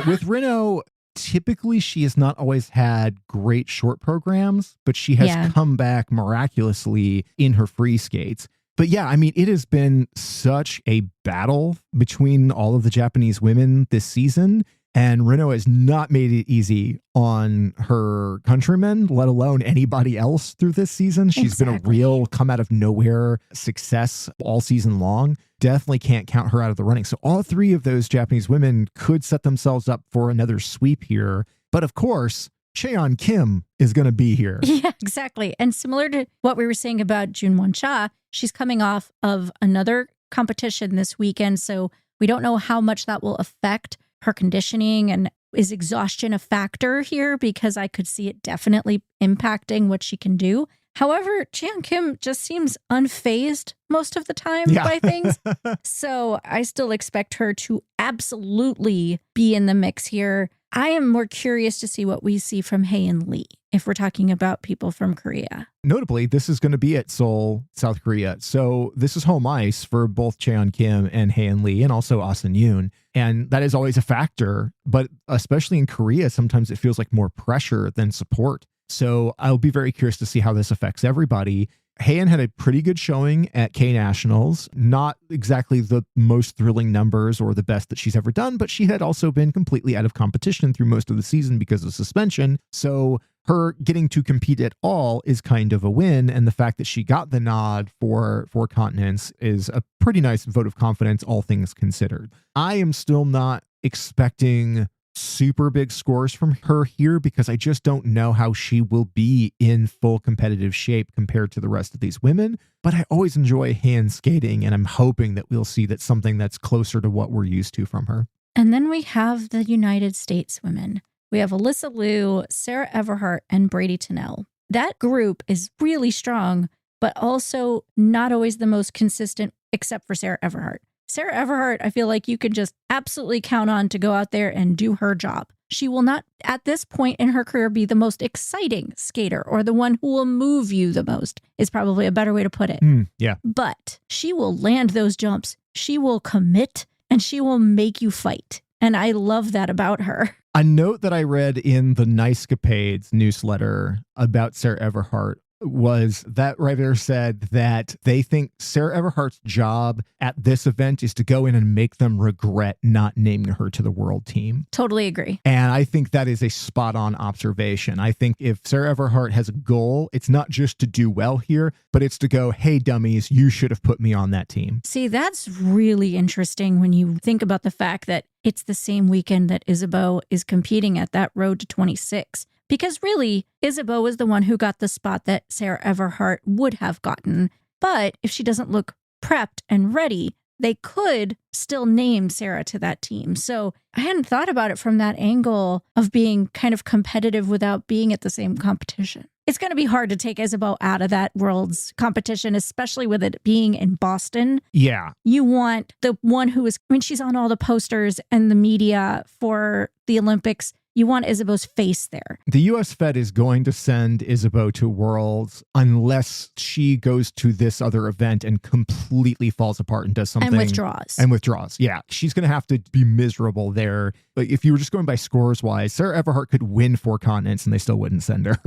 with Rino, typically she has not always had great short programs, but she has come back miraculously in her free skates. But yeah, I mean, it has been such a battle between all of the Japanese women this season. And Rino has not made it easy on her countrymen, let alone anybody else through this season. She's been a real come out of nowhere success all season long. Definitely can't count her out of the running. So all 3 of those Japanese women could set themselves up for another sweep here. But of course, Cheon Kim is going to be here. Yeah, exactly. And similar to what we were saying about Junwon Cha, she's coming off of another competition this weekend, so we don't know how much that will affect her conditioning, and is exhaustion a factor here, because I could see it definitely impacting what she can do. However, Jaehyun Kim just seems unfazed most of the time by things. So I still expect her to absolutely be in the mix here. I am more curious to see what we see from Hae-in Lee if we're talking about people from Korea. Notably, this is going to be at Seoul, South Korea. So this is home ice for both Jaehyun Kim and Hae-in Lee, and also Ah Sun-yoon. And that is always a factor. But especially in Korea, sometimes it feels like more pressure than support. So I'll be very curious to see how this affects everybody. Hae-in had a pretty good showing at K-Nationals. Not exactly the most thrilling numbers or the best that she's ever done, but she had also been completely out of competition through most of the season because of suspension. So her getting to compete at all is kind of a win. And the fact that she got the nod for continents is a pretty nice vote of confidence, all things considered. I am still not expecting super big scores from her here because I just don't know how she will be in full competitive shape compared to the rest of these women. But I always enjoy hand skating, and I'm hoping that we'll see that something that's closer to what we're used to from her. And then we have the United States women. We have Alyssa Liu, Sarah Everhart, and Brady Tennell. That group is really strong, but also not always the most consistent, except for Sarah Everhart. Sarah Everhart, I feel like you can just absolutely count on to go out there and do her job. She will not, at this point in her career, be the most exciting skater, or the one who will move you the most, is probably a better way to put it. Yeah. But she will land those jumps. She will commit, and she will make you fight. And I love that about her. A note that I read in the Nicecapades newsletter about Sarah Everhart was that writer said that they think Sarah Everhart's job at this event is to go in and make them regret not naming her to the world team. Totally agree. And I think that is a spot on observation. I think if Sarah Everhart has a goal, it's not just to do well here, but it's to go, hey, dummies, you should have put me on that team. See, that's really interesting when you think about the fact that it's the same weekend that Isabeau is competing at that road to 26. Because really, Isabeau was the one who got the spot that Sarah Everhart would have gotten. But if she doesn't look prepped and ready, they could still name Sarah to that team. So I hadn't thought about it from that angle of being kind of competitive without being at the same competition. It's going to be hard to take Isabeau out of that world's competition, especially with it being in Boston. Yeah. You want the one who is, she's on all the posters and the media for the Olympics. You want Isabeau's face there. The U.S. Fed is going to send Isabeau to Worlds unless she goes to this other event and completely falls apart and does something. And withdraws. Yeah. She's going to have to be miserable there. Like, if you were just going by scores wise, Sarah Everhart could win 4 continents and they still wouldn't send her.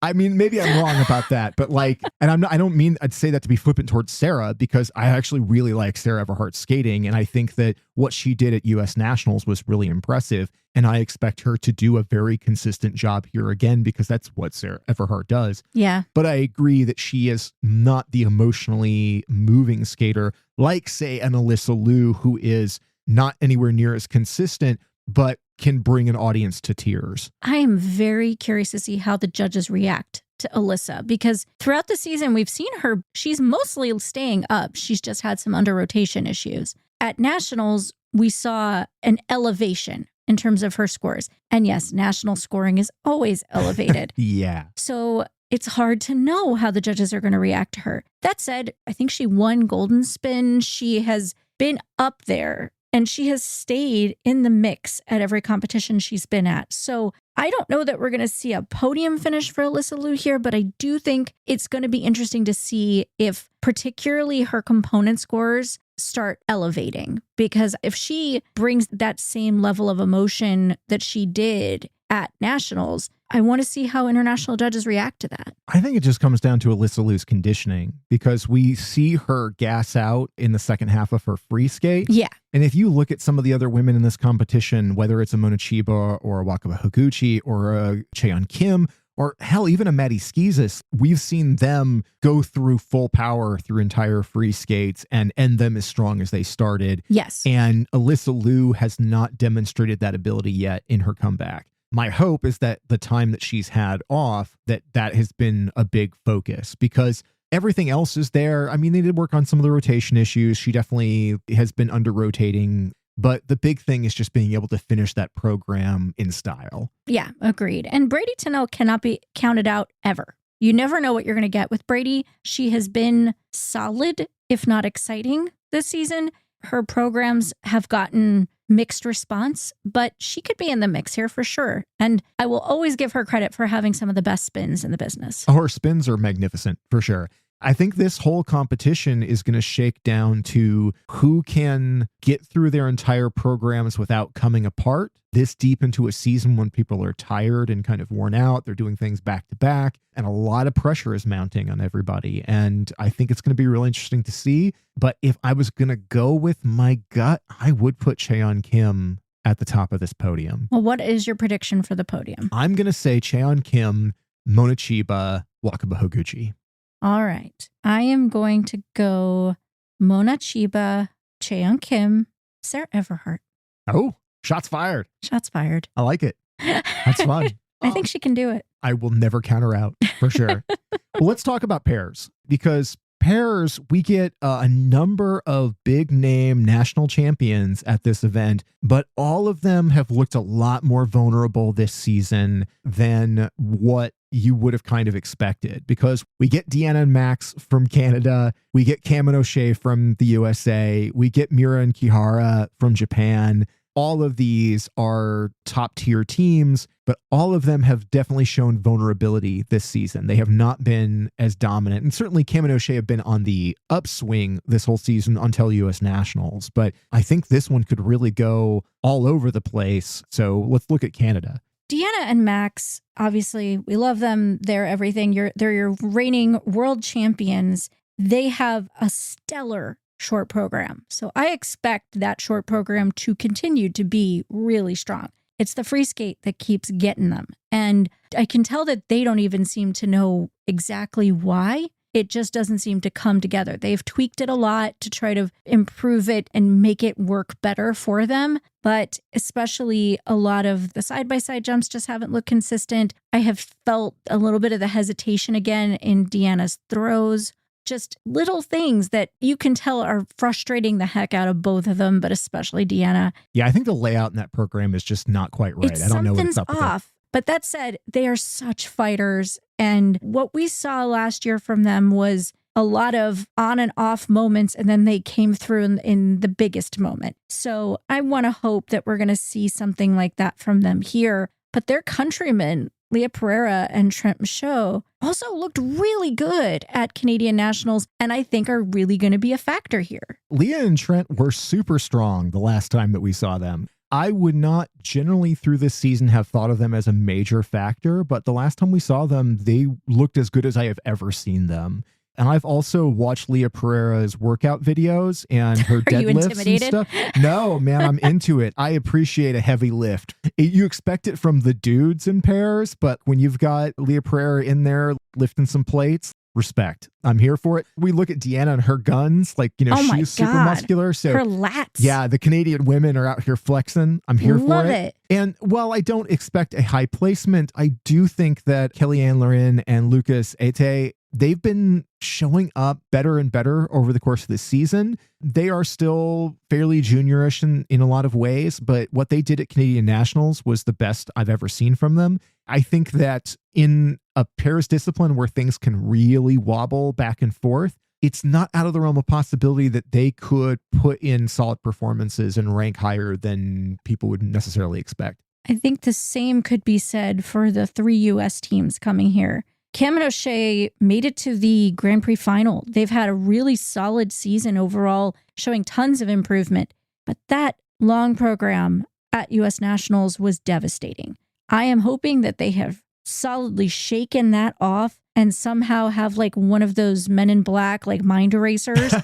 I mean, maybe I'm wrong about that, but like, and I don't mean I'd say that to be flippant towards Sarah, because I actually really like Sarah Everhart's skating. And I think that what she did at U.S. Nationals was really impressive. And I expect her to do a very consistent job here again, because that's what Sarah Everhart does. Yeah. But I agree that she is not the emotionally moving skater like, say, an Alyssa Liu, who is not anywhere near as consistent, but can bring an audience to tears. I am very curious to see how the judges react to Alyssa, because throughout the season, we've seen her, she's mostly staying up. She's just had some under rotation issues. At Nationals, we saw an elevation in terms of her scores. And yes, national scoring is always elevated. Yeah. So it's hard to know how the judges are going to react to her. That said, I think she won Golden Spin. She has been up there and she has stayed in the mix at every competition she's been at. So I don't know that we're going to see a podium finish for Alyssa Liu here, but I do think it's going to be interesting to see if particularly her component scores start elevating, because if she brings that same level of emotion that she did at Nationals, I want to see how international judges react to that. I think it just comes down to Alyssa Liu's conditioning, because we see her gas out in the second half of her free skate. Yeah. And if you look at some of the other women in this competition, whether it's a Mona Chiba or a Wakaba Higuchi or a Jaehyun Kim, or hell, even a Maddie Schizis, we've seen them go through full power through entire free skates and end them as strong as they started. Yes. And Alyssa Liu has not demonstrated that ability yet in her comeback. My hope is that the time that she's had off, that has been a big focus, because everything else is there. I mean, they did work on some of the rotation issues. She definitely has been under rotating. But the big thing is just being able to finish that program in style. Yeah, agreed. And Brady Tennell cannot be counted out ever. You never know what you're going to get with Brady. She has been solid, if not exciting, this season. Her programs have gotten mixed response, but she could be in the mix here for sure. And I will always give her credit for having some of the best spins in the business. Her spins are magnificent, for sure. I think this whole competition is going to shake down to who can get through their entire programs without coming apart this deep into a season when people are tired and kind of worn out. They're doing things back to back, and a lot of pressure is mounting on everybody. And I think it's going to be really interesting to see. But if I was going to go with my gut, I would put Cheon Kim at the top of this podium. Well, what is your prediction for the podium? I'm going to say Cheon Kim, Mona Chiba, Wakaba Higuchi. All right. I am going to go Mona Chiba, Cheon Kim, Sarah Everhart. Oh, shots fired. Shots fired. I like it. That's fun. I think she can do it. I will never counter out, for sure. Well, let's talk about pairs, because pairs, we get a number of big name national champions at this event, but all of them have looked a lot more vulnerable this season than what you would have kind of expected, because we get Deanna and Max from Canada, we get Cam and O'Shea from the USA, we get Mira and Kihara from Japan. All of these are top tier teams, but all of them have definitely shown vulnerability this season. They have not been as dominant. And certainly Cam and O'Shea have been on the upswing this whole season until US Nationals. But I think this one could really go all over the place. So let's look at Canada. Deanna and Max, obviously, we love them. They're everything. They're your reigning world champions. They have a stellar short program. So I expect that short program to continue to be really strong. It's the free skate that keeps getting them. And I can tell that they don't even seem to know exactly why. It just doesn't seem to come together. They've tweaked it a lot to try to improve it and make it work better for them. But especially a lot of the side-by-side jumps just haven't looked consistent. I have felt a little bit of the hesitation again in Deanna's throws. Just little things that you can tell are frustrating the heck out of both of them, but especially Deanna. Yeah, I think the layout in that program is just not quite right. I don't know what's up with off. But that said, they are such fighters. And what we saw last year from them was a lot of on and off moments, and then they came through in the biggest moment. So I want to hope that we're going to see something like that from them here. But their countrymen, Leah Pereira and Trent Michaud, also looked really good at Canadian Nationals, and I think are really going to be a factor here. Leah and Trent were super strong the last time that we saw them. I would not generally through this season have thought of them as a major factor, but the last time we saw them, they looked as good as I have ever seen them. And I've also watched Leah Pereira's workout videos and her deadlifts and stuff. No, man, I'm into it. I appreciate a heavy lift. You expect it from the dudes in pairs, but when you've got Leah Pereira in there lifting some plates, respect. I'm here for it. We look at Deanna and her guns, like, she's super muscular. So her lats. Yeah, the Canadian women are out here flexing. I'm here Love for it. And while I don't expect a high placement, I do think that Kellyanne Lorin and Lucas Ete, they've been showing up better and better over the course of this season. They are still fairly juniorish in a lot of ways, but what they did at Canadian Nationals was the best I've ever seen from them. I think that in a pairs discipline where things can really wobble back and forth, it's not out of the realm of possibility that they could put in solid performances and rank higher than people would necessarily expect. I think the same could be said for the 3 U.S. teams coming here. Cam and O'Shea made it to the Grand Prix final. They've had a really solid season overall, showing tons of improvement. But that long program at U.S. Nationals was devastating. I am hoping that they have solidly shaken that off and somehow have like one of those Men in Black, like mind erasers,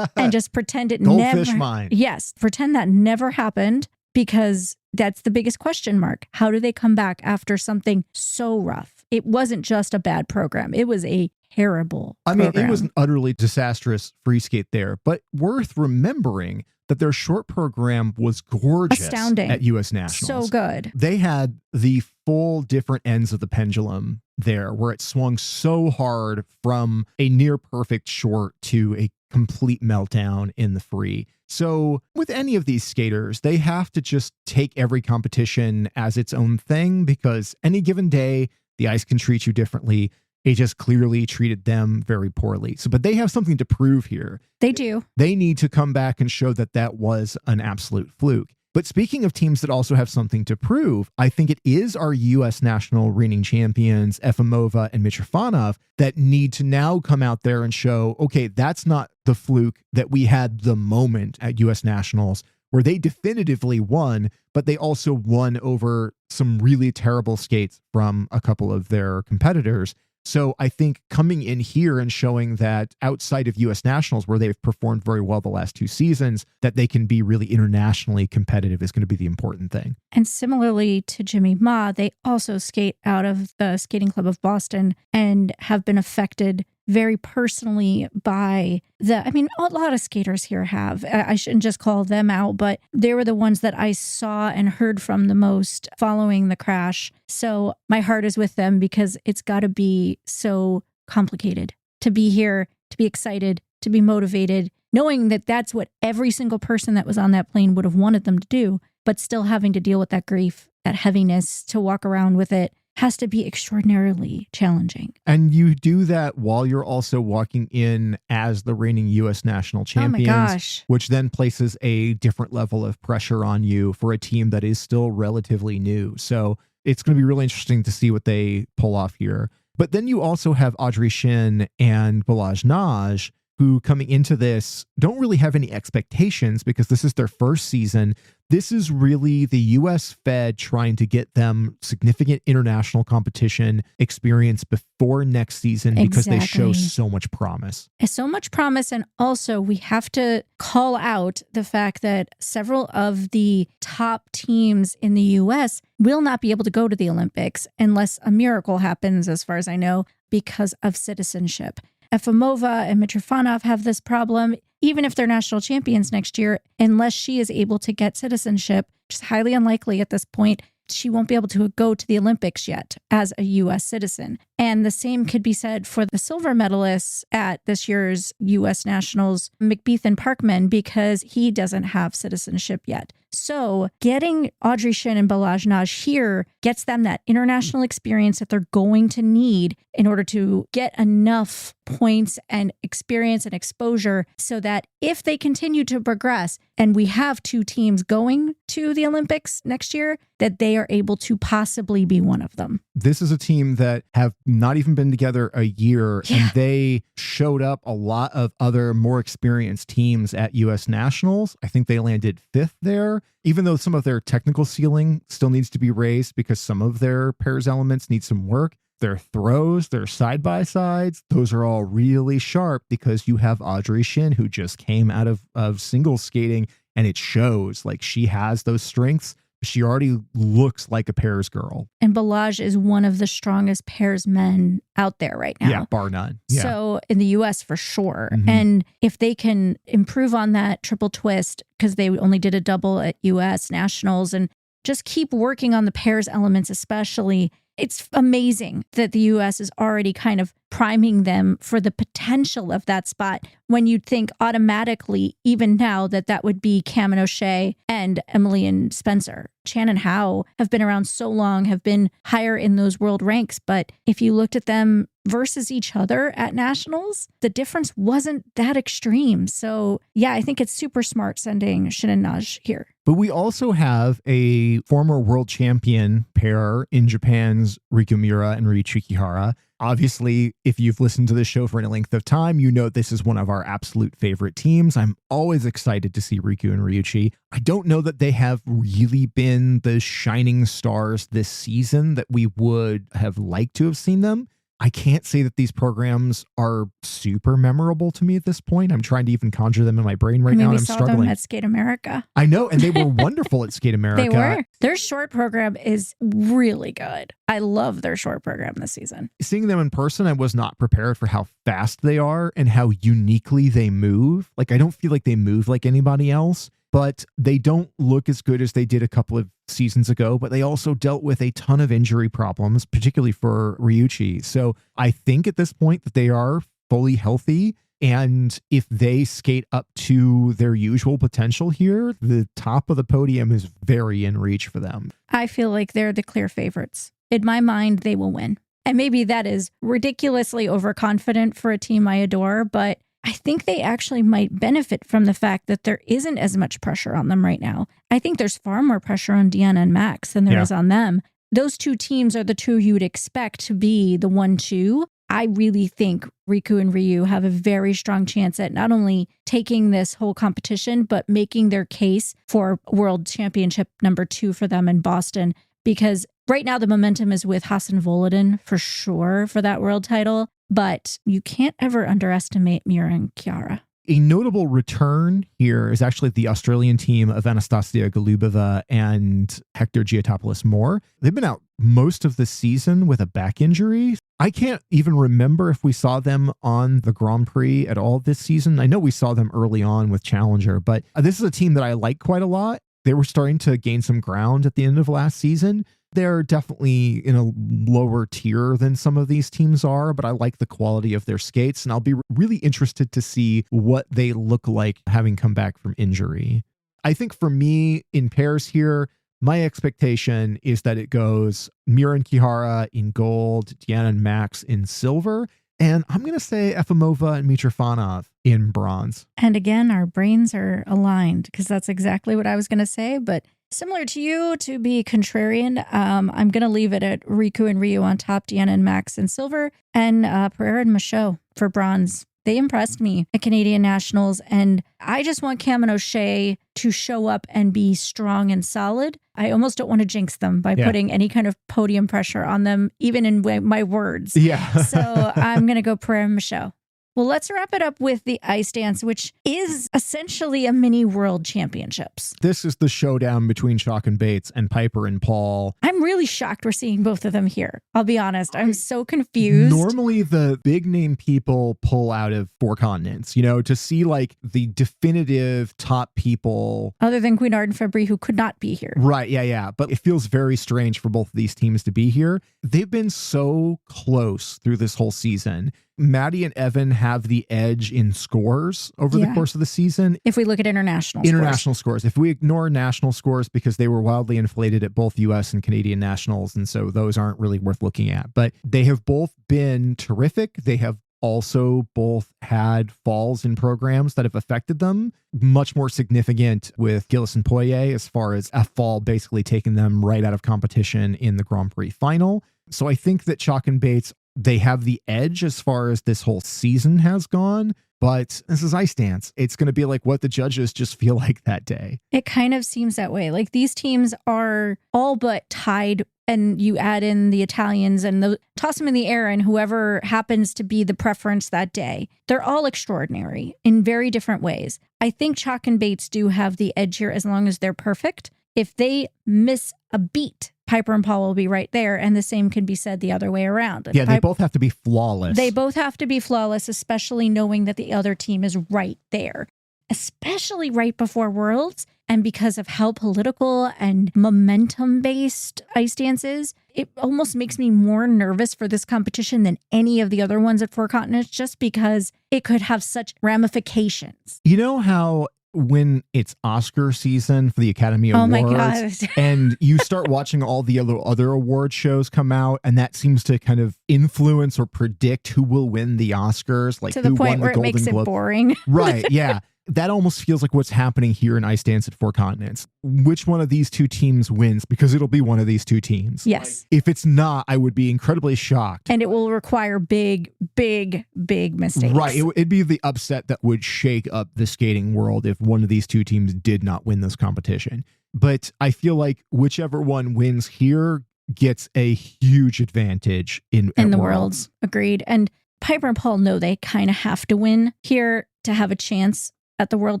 and just pretend it Goldfish mind. Yes, pretend that never happened, because that's the biggest question mark. How do they come back after something so rough? it wasn't just a bad program. It was a terrible program. It was an utterly disastrous free skate there, but worth remembering that their short program was gorgeous. Astounding. At U.S. Nationals. So good. They had the full different ends of the pendulum there, where it swung so hard from a near perfect short to a complete meltdown in the free. So with any of these skaters, they have to just take every competition as its own thing, because any given day, the ice can treat you differently. It just clearly treated them very poorly. So, but they have something to prove here. They do. They need to come back and show that that was an absolute fluke. But speaking of teams that also have something to prove, I think it is our U.S. national reigning champions, Efimova and Mitrofanov, that need to now come out there and show, okay, that's not the fluke, that we had the moment at U.S. nationals where they definitively won, but they also won over some really terrible skates from a couple of their competitors. So I think coming in here and showing that outside of U.S. nationals, where they've performed very well the last 2 seasons, that they can be really internationally competitive is going to be the important thing. And similarly to Jimmy Ma, they also skate out of the Skating Club of Boston and have been affected very personally by a lot of skaters here have. I shouldn't just call them out, but they were the ones that I saw and heard from the most following the crash. So my heart is with them, because it's got to be so complicated to be here, to be excited, to be motivated, knowing that that's what every single person that was on that plane would have wanted them to do, but still having to deal with that grief, that heaviness, to walk around with it has to be extraordinarily challenging. And you do that while you're also walking in as the reigning U.S. national champions, oh my gosh, which then places a different level of pressure on you for a team that is still relatively new. So it's going to be really interesting to see what they pull off here. But then you also have Audrey Shin and Balazs Nagy, who coming into this don't really have any expectations because this is their first season. This is really the U.S. Fed trying to get them significant international competition experience before next season, because they show so much promise. So much promise. And also we have to call out the fact that several of the top teams in the U.S. will not be able to go to the Olympics unless a miracle happens, as far as I know, because of citizenship. Efimova and Mitrofanov have this problem, even if they're national champions next year, unless she is able to get citizenship, which is highly unlikely at this point. She won't be able to go to the Olympics yet as a U.S. citizen. And the same could be said for the silver medalists at this year's U.S. Nationals, McBeath and Parkman, because he doesn't have citizenship yet. So getting Audrey Shin and Balazs Nagy here gets them that international experience that they're going to need in order to get enough points and experience and exposure, so that if they continue to progress and we have 2 teams going to the Olympics next year, that they are able to possibly be one of them. This is a team that have not even been together a year, and they showed up a lot of other more experienced teams at U.S. Nationals. I think they landed 5th there, even though some of their technical ceiling still needs to be raised because some of their pairs elements need some work. Their throws, their side-by-sides, those are all really sharp because you have Audrey Shin, who just came out of singles skating, and it shows. Like, she has those strengths. She already looks like a pairs girl. And Balazs is one of the strongest pairs men out there right now. Yeah, bar none. Yeah. So in the U.S. for sure. Mm-hmm. And if they can improve on that triple twist, because they only did a double at U.S. Nationals, and just keep working on the pairs elements especially, it's amazing that the U.S. is already kind of priming them for the potential of that spot, when you'd think automatically, even now, that would be Cam and O'Shea and Emily and Spencer. Chan and Howe have been around so long, have been higher in those world ranks. But if you looked at them versus each other at nationals, the difference wasn't that extreme. So yeah, I think it's super smart sending Shin and Nagy here. But we also have a former world champion pair in Japan's Riku Miura and Ryuichi Kihara. Obviously, if you've listened to this show for any length of time, you know this is one of our absolute favorite teams. I'm always excited to see Riku and Ryuichi. I don't know that they have really been the shining stars this season that we would have liked to have seen them. I can't say that these programs are super memorable to me at this point. I'm trying to even conjure them in my brain right now, and I'm saw struggling. them at Skate America. I know, and they were wonderful at Skate America. They were. Their short program is really good. I love their short program this season. Seeing them in person, I was not prepared for how fast they are and how uniquely they move. Like, I don't feel like they move like anybody else, but they don't look as good as they did a couple of seasons ago, but they also dealt with a ton of injury problems, particularly for Ryuichi. So I think at this point that they are fully healthy. And if they skate up to their usual potential here, the top of the podium is very in reach for them. I feel like they're the clear favorites. In my mind, they will win. And maybe that is ridiculously overconfident for a team I adore, but I think they actually might benefit from the fact that there isn't as much pressure on them right now. I think there's far more pressure on Deanna and Max than there is on them. Those two teams are the two you would expect to be the 1-2. I really think Riku and Ryu have a very strong chance at not only taking this whole competition, but making their case for World Championship number 2 for them in Boston. Because right now the momentum is with Hassan Volodin for sure for that world title. But you can't ever underestimate Mira and Chiara. A notable return here is actually the Australian team of Anastasia Golubova and Hector Giotopoulos-Moore. They've been out most of the season with a back injury. I can't even remember if we saw them on the Grand Prix at all this season. I know we saw them early on with Challenger, but this is a team that I like quite a lot. They were starting to gain some ground at the end of last season. They're definitely in a lower tier than some of these teams are, but I like the quality of their skates, and I'll be really interested to see what they look like having come back from injury. I think for me in pairs here, my expectation is that it goes Mira and Kihara in gold, Deanna and Max in silver, and I'm going to say Efimova and Mitrofanov in bronze. And again, our brains are aligned because that's exactly what I was going to say, but similar to you, to be contrarian, I'm going to leave it at Riku and Ryu on top, Deanna and Max in silver, and Pereira and Michaud for bronze. They impressed me at Canadian Nationals, and I just want Cam and O'Shea to show up and be strong and solid. I almost don't want to jinx them by putting any kind of podium pressure on them, even in my words. Yeah. So I'm going to go Pereira and Michaud. Well, let's wrap it up with the ice dance, which is essentially a mini world championships. This is the showdown between Shock and Bates and Piper and Paul. I'm really shocked we're seeing both of them here. I'll be honest. I'm so confused. Normally, the big name people pull out of Four Continents, to see like the definitive top people. Other than Guinard and Fabry, who could not be here. Right. Yeah. But it feels very strange for both of these teams to be here. They've been so close through this whole season. Maddie and Evan have the edge in scores over the course of the season. If we look at international scores. If we ignore national scores because they were wildly inflated at both US and Canadian nationals, and so those aren't really worth looking at. But they have both been terrific. They have also both had falls in programs that have affected them. Much more significant with Gillis and Poirier as far as a fall basically taking them right out of competition in the Grand Prix final. So I think that Chalk and Bates, they have the edge as far as this whole season has gone, but this is ice dance. It's going to be like what the judges just feel like that day. It kind of seems that way. Like these teams are all but tied, and you add in the Italians and toss them in the air, and whoever happens to be the preference that day. They're all extraordinary in very different ways. I think Chalk and Bates do have the edge here as long as they're perfect. If they miss a beat, Piper and Paul will be right there, and the same can be said the other way around. They both have to be flawless. They both have to be flawless, especially knowing that the other team is right there, especially right before Worlds. And because of how political and momentum-based ice dance is, it almost makes me more nervous for this competition than any of the other ones at Four Continents, just because it could have such ramifications. You know how when it's Oscar season for the Academy Awards, my God. and you start watching all the other award shows come out, and that seems to kind of influence or predict who will win the Oscars, like to the who point won where the Golden it makes Globe. it boring. Right, yeah. That almost feels like what's happening here in Ice Dance at Four Continents. Which one of these two teams wins? Because it'll be one of these two teams. Yes. If it's not, I would be incredibly shocked. And it will require big mistakes. Right. It'd be the upset that would shake up the skating world if one of these two teams did not win this competition. But I feel like whichever one wins here gets a huge advantage in the Worlds. Agreed. And Piper and Paul know they kind of have to win here to have a chance at the world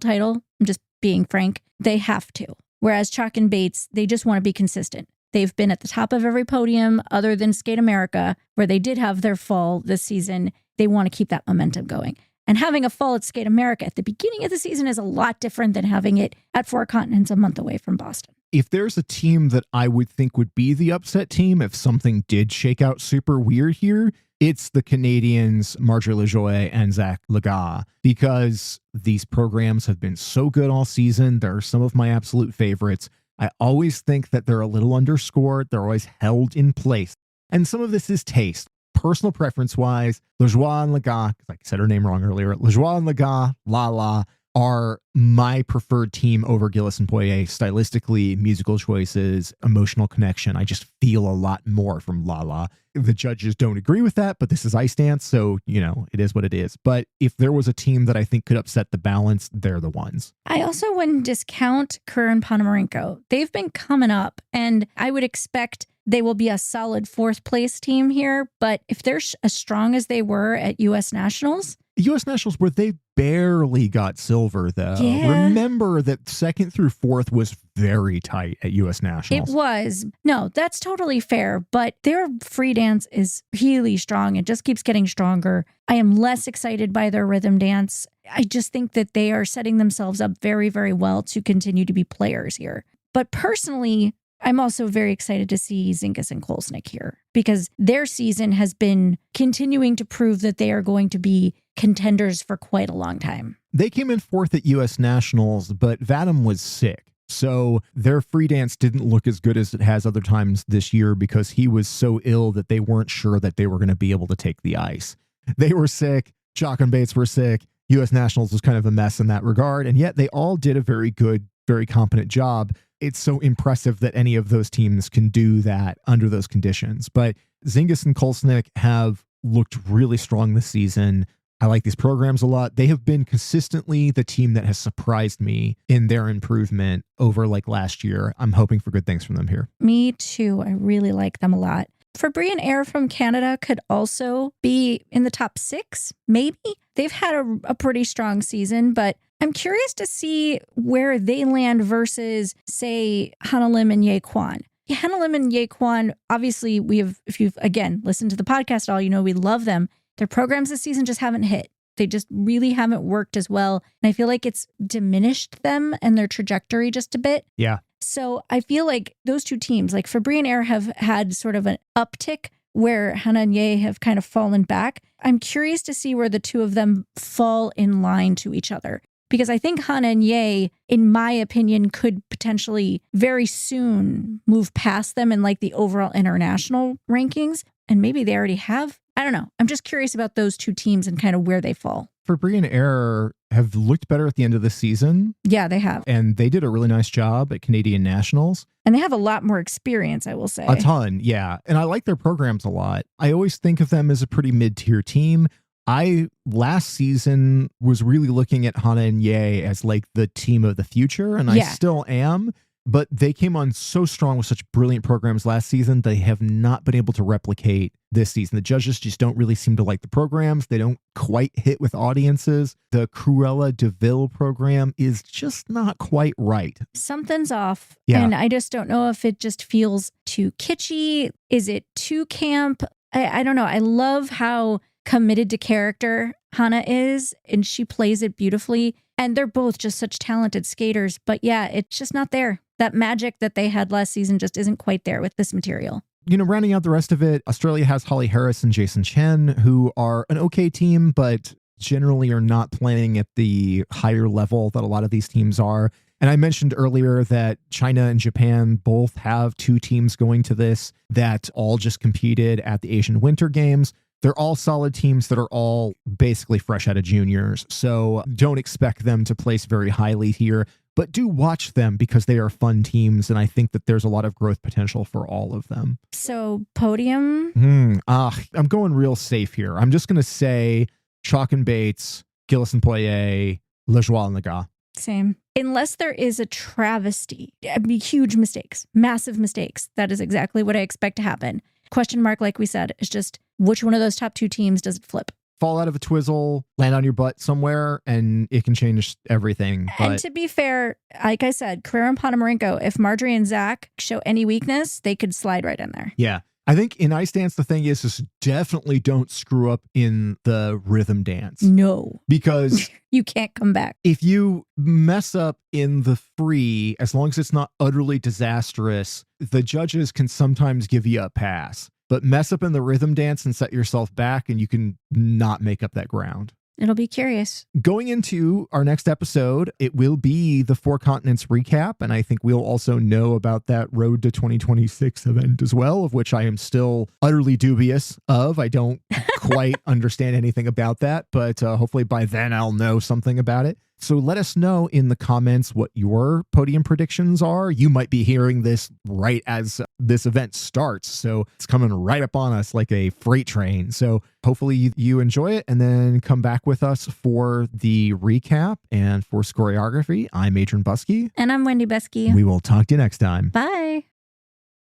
title. I'm just being frank. They have to. Whereas Chalk and Bates, they just want to be consistent. They've been at the top of every podium other than Skate America, where they did have their fall this season. They want to keep that momentum going. And having a fall at Skate America at the beginning of the season is a lot different than having it at Four Continents a month away from Boston. If there's a team that I would think would be the upset team if something did shake out super weird here, it's the Canadians, Marjorie LaJoie and Zach Laga, because these programs have been so good all season. They're some of my absolute favorites. I always think that they're a little underscored. They're always held in place. And some of this is taste. Personal preference-wise, LaJoie and Laga, like I said her name wrong earlier, LaJoie and Laga, Lala, are my preferred team over Gillis and Poirier. Stylistically, musical choices, emotional connection. I just feel a lot more from Lala. The judges don't agree with that, but this is Ice Dance, so, it is what it is. But if there was a team that I think could upset the balance, they're the ones. I also wouldn't discount Kerr and Ponomarenko. They've been coming up, and I would expect they will be a solid fourth place team here. But if they're as strong as they were at U.S. Nationals, U.S. Nationals where they barely got silver, though. Yeah. Remember that second through fourth was very tight at U.S. Nationals. It was. No, that's totally fair. But their free dance is really strong. It just keeps getting stronger. I am less excited by their rhythm dance. I just think that they are setting themselves up very, very well to continue to be players here. But personally, I'm also very excited to see Zingis and Kolesnik here because their season has been continuing to prove that they are going to be contenders for quite a long time. They came in fourth at U.S. Nationals, but Vadim was sick. So their free dance didn't look as good as it has other times this year because he was so ill that they weren't sure that they were going to be able to take the ice. They were sick. Chalk and Bates were sick. U.S. Nationals was kind of a mess in that regard. And yet they all did a very good, very competent job. It's so impressive that any of those teams can do that under those conditions. But Zingis and Kolesnik have looked really strong this season. I like these programs a lot. They have been consistently the team that has surprised me in their improvement over like last year. I'm hoping for good things from them here. Me too. I really like them a lot. Fabre and Air from Canada could also be in the top 6, maybe. They've had a pretty strong season, but I'm curious to see where they land versus, say, Hannah Lim and Ye Kwan. Hannah Lim and Ye Kwan, obviously, if you've, again, listened to the podcast at all, we love them. Their programs this season just haven't hit. They just really haven't worked as well. And I feel like it's diminished them and their trajectory just a bit. Yeah. So I feel like those two teams, like Fabre and Air, have had sort of an uptick where Hannah and Ye have kind of fallen back. I'm curious to see where the two of them fall in line to each other. Because I think Hannah and Ye, in my opinion, could potentially very soon move past them in like the overall international rankings. And maybe they already have. I don't know. I'm just curious about those two teams and kind of where they fall. Fabre and Air have looked better at the end of the season. Yeah, they have. And they did a really nice job at Canadian Nationals. And they have a lot more experience, I will say. A ton, yeah. And I like their programs a lot. I always think of them as a pretty mid-tier team. I, last season, was really looking at Hannah and Ye as like the team of the future, and I still am. But they came on so strong with such brilliant programs last season. They have not been able to replicate this season. The judges just don't really seem to like the programs. They don't quite hit with audiences. The Cruella DeVille program is just not quite right. Something's off. Yeah. And I just don't know if it just feels too kitschy. Is it too camp? I don't know. I love how committed to character Hannah is, and she plays it beautifully. And they're both just such talented skaters. But yeah, it's just not there. That magic that they had last season just isn't quite there with this material. Rounding out the rest of it, Australia has Holly Harris and Jason Chen, who are an okay team, but generally are not playing at the higher level that a lot of these teams are. And I mentioned earlier that China and Japan both have 2 teams going to this that all just competed at the Asian Winter Games. They're all solid teams that are all basically fresh out of juniors. So don't expect them to place very highly here, but do watch them because they are fun teams. And I think that there's a lot of growth potential for all of them. So podium? I'm going real safe here. I'm just going to say Chalk and Bates, Gillis and Poirier, LaJoie and Laga. Same. Unless there is a travesty, I mean, huge mistakes, massive mistakes. That is exactly what I expect to happen. Question mark, like we said, is just which one of those top 2 teams does it flip? Fall out of a twizzle, land on your butt somewhere, and it can change everything. But And to be fair, like I said, Carrera and Ponomarenko, if Marjorie and Zach show any weakness, they could slide right in there. yeah, I think in ice dance, the thing is definitely don't screw up in the rhythm dance. No. Because you can't come back. If you mess up in the free, as long as it's not utterly disastrous, the judges can sometimes give you a pass. But mess up in the rhythm dance and set yourself back, and you can not make up that ground. It'll be curious. Going into our next episode, it will be the 4 continents recap. And I think we'll also know about that Road to 2026 event as well, of which I am still utterly dubious of. I don't quite understand anything about that, but hopefully by then I'll know something about it. So let us know in the comments what your podium predictions are. You might be hearing this right as this event starts. So it's coming right up on us like a freight train. So hopefully you enjoy it and then come back with us for the recap and for choreography. I'm Adrian Buskey. And I'm Wendy Buskey. We will talk to you next time. Bye.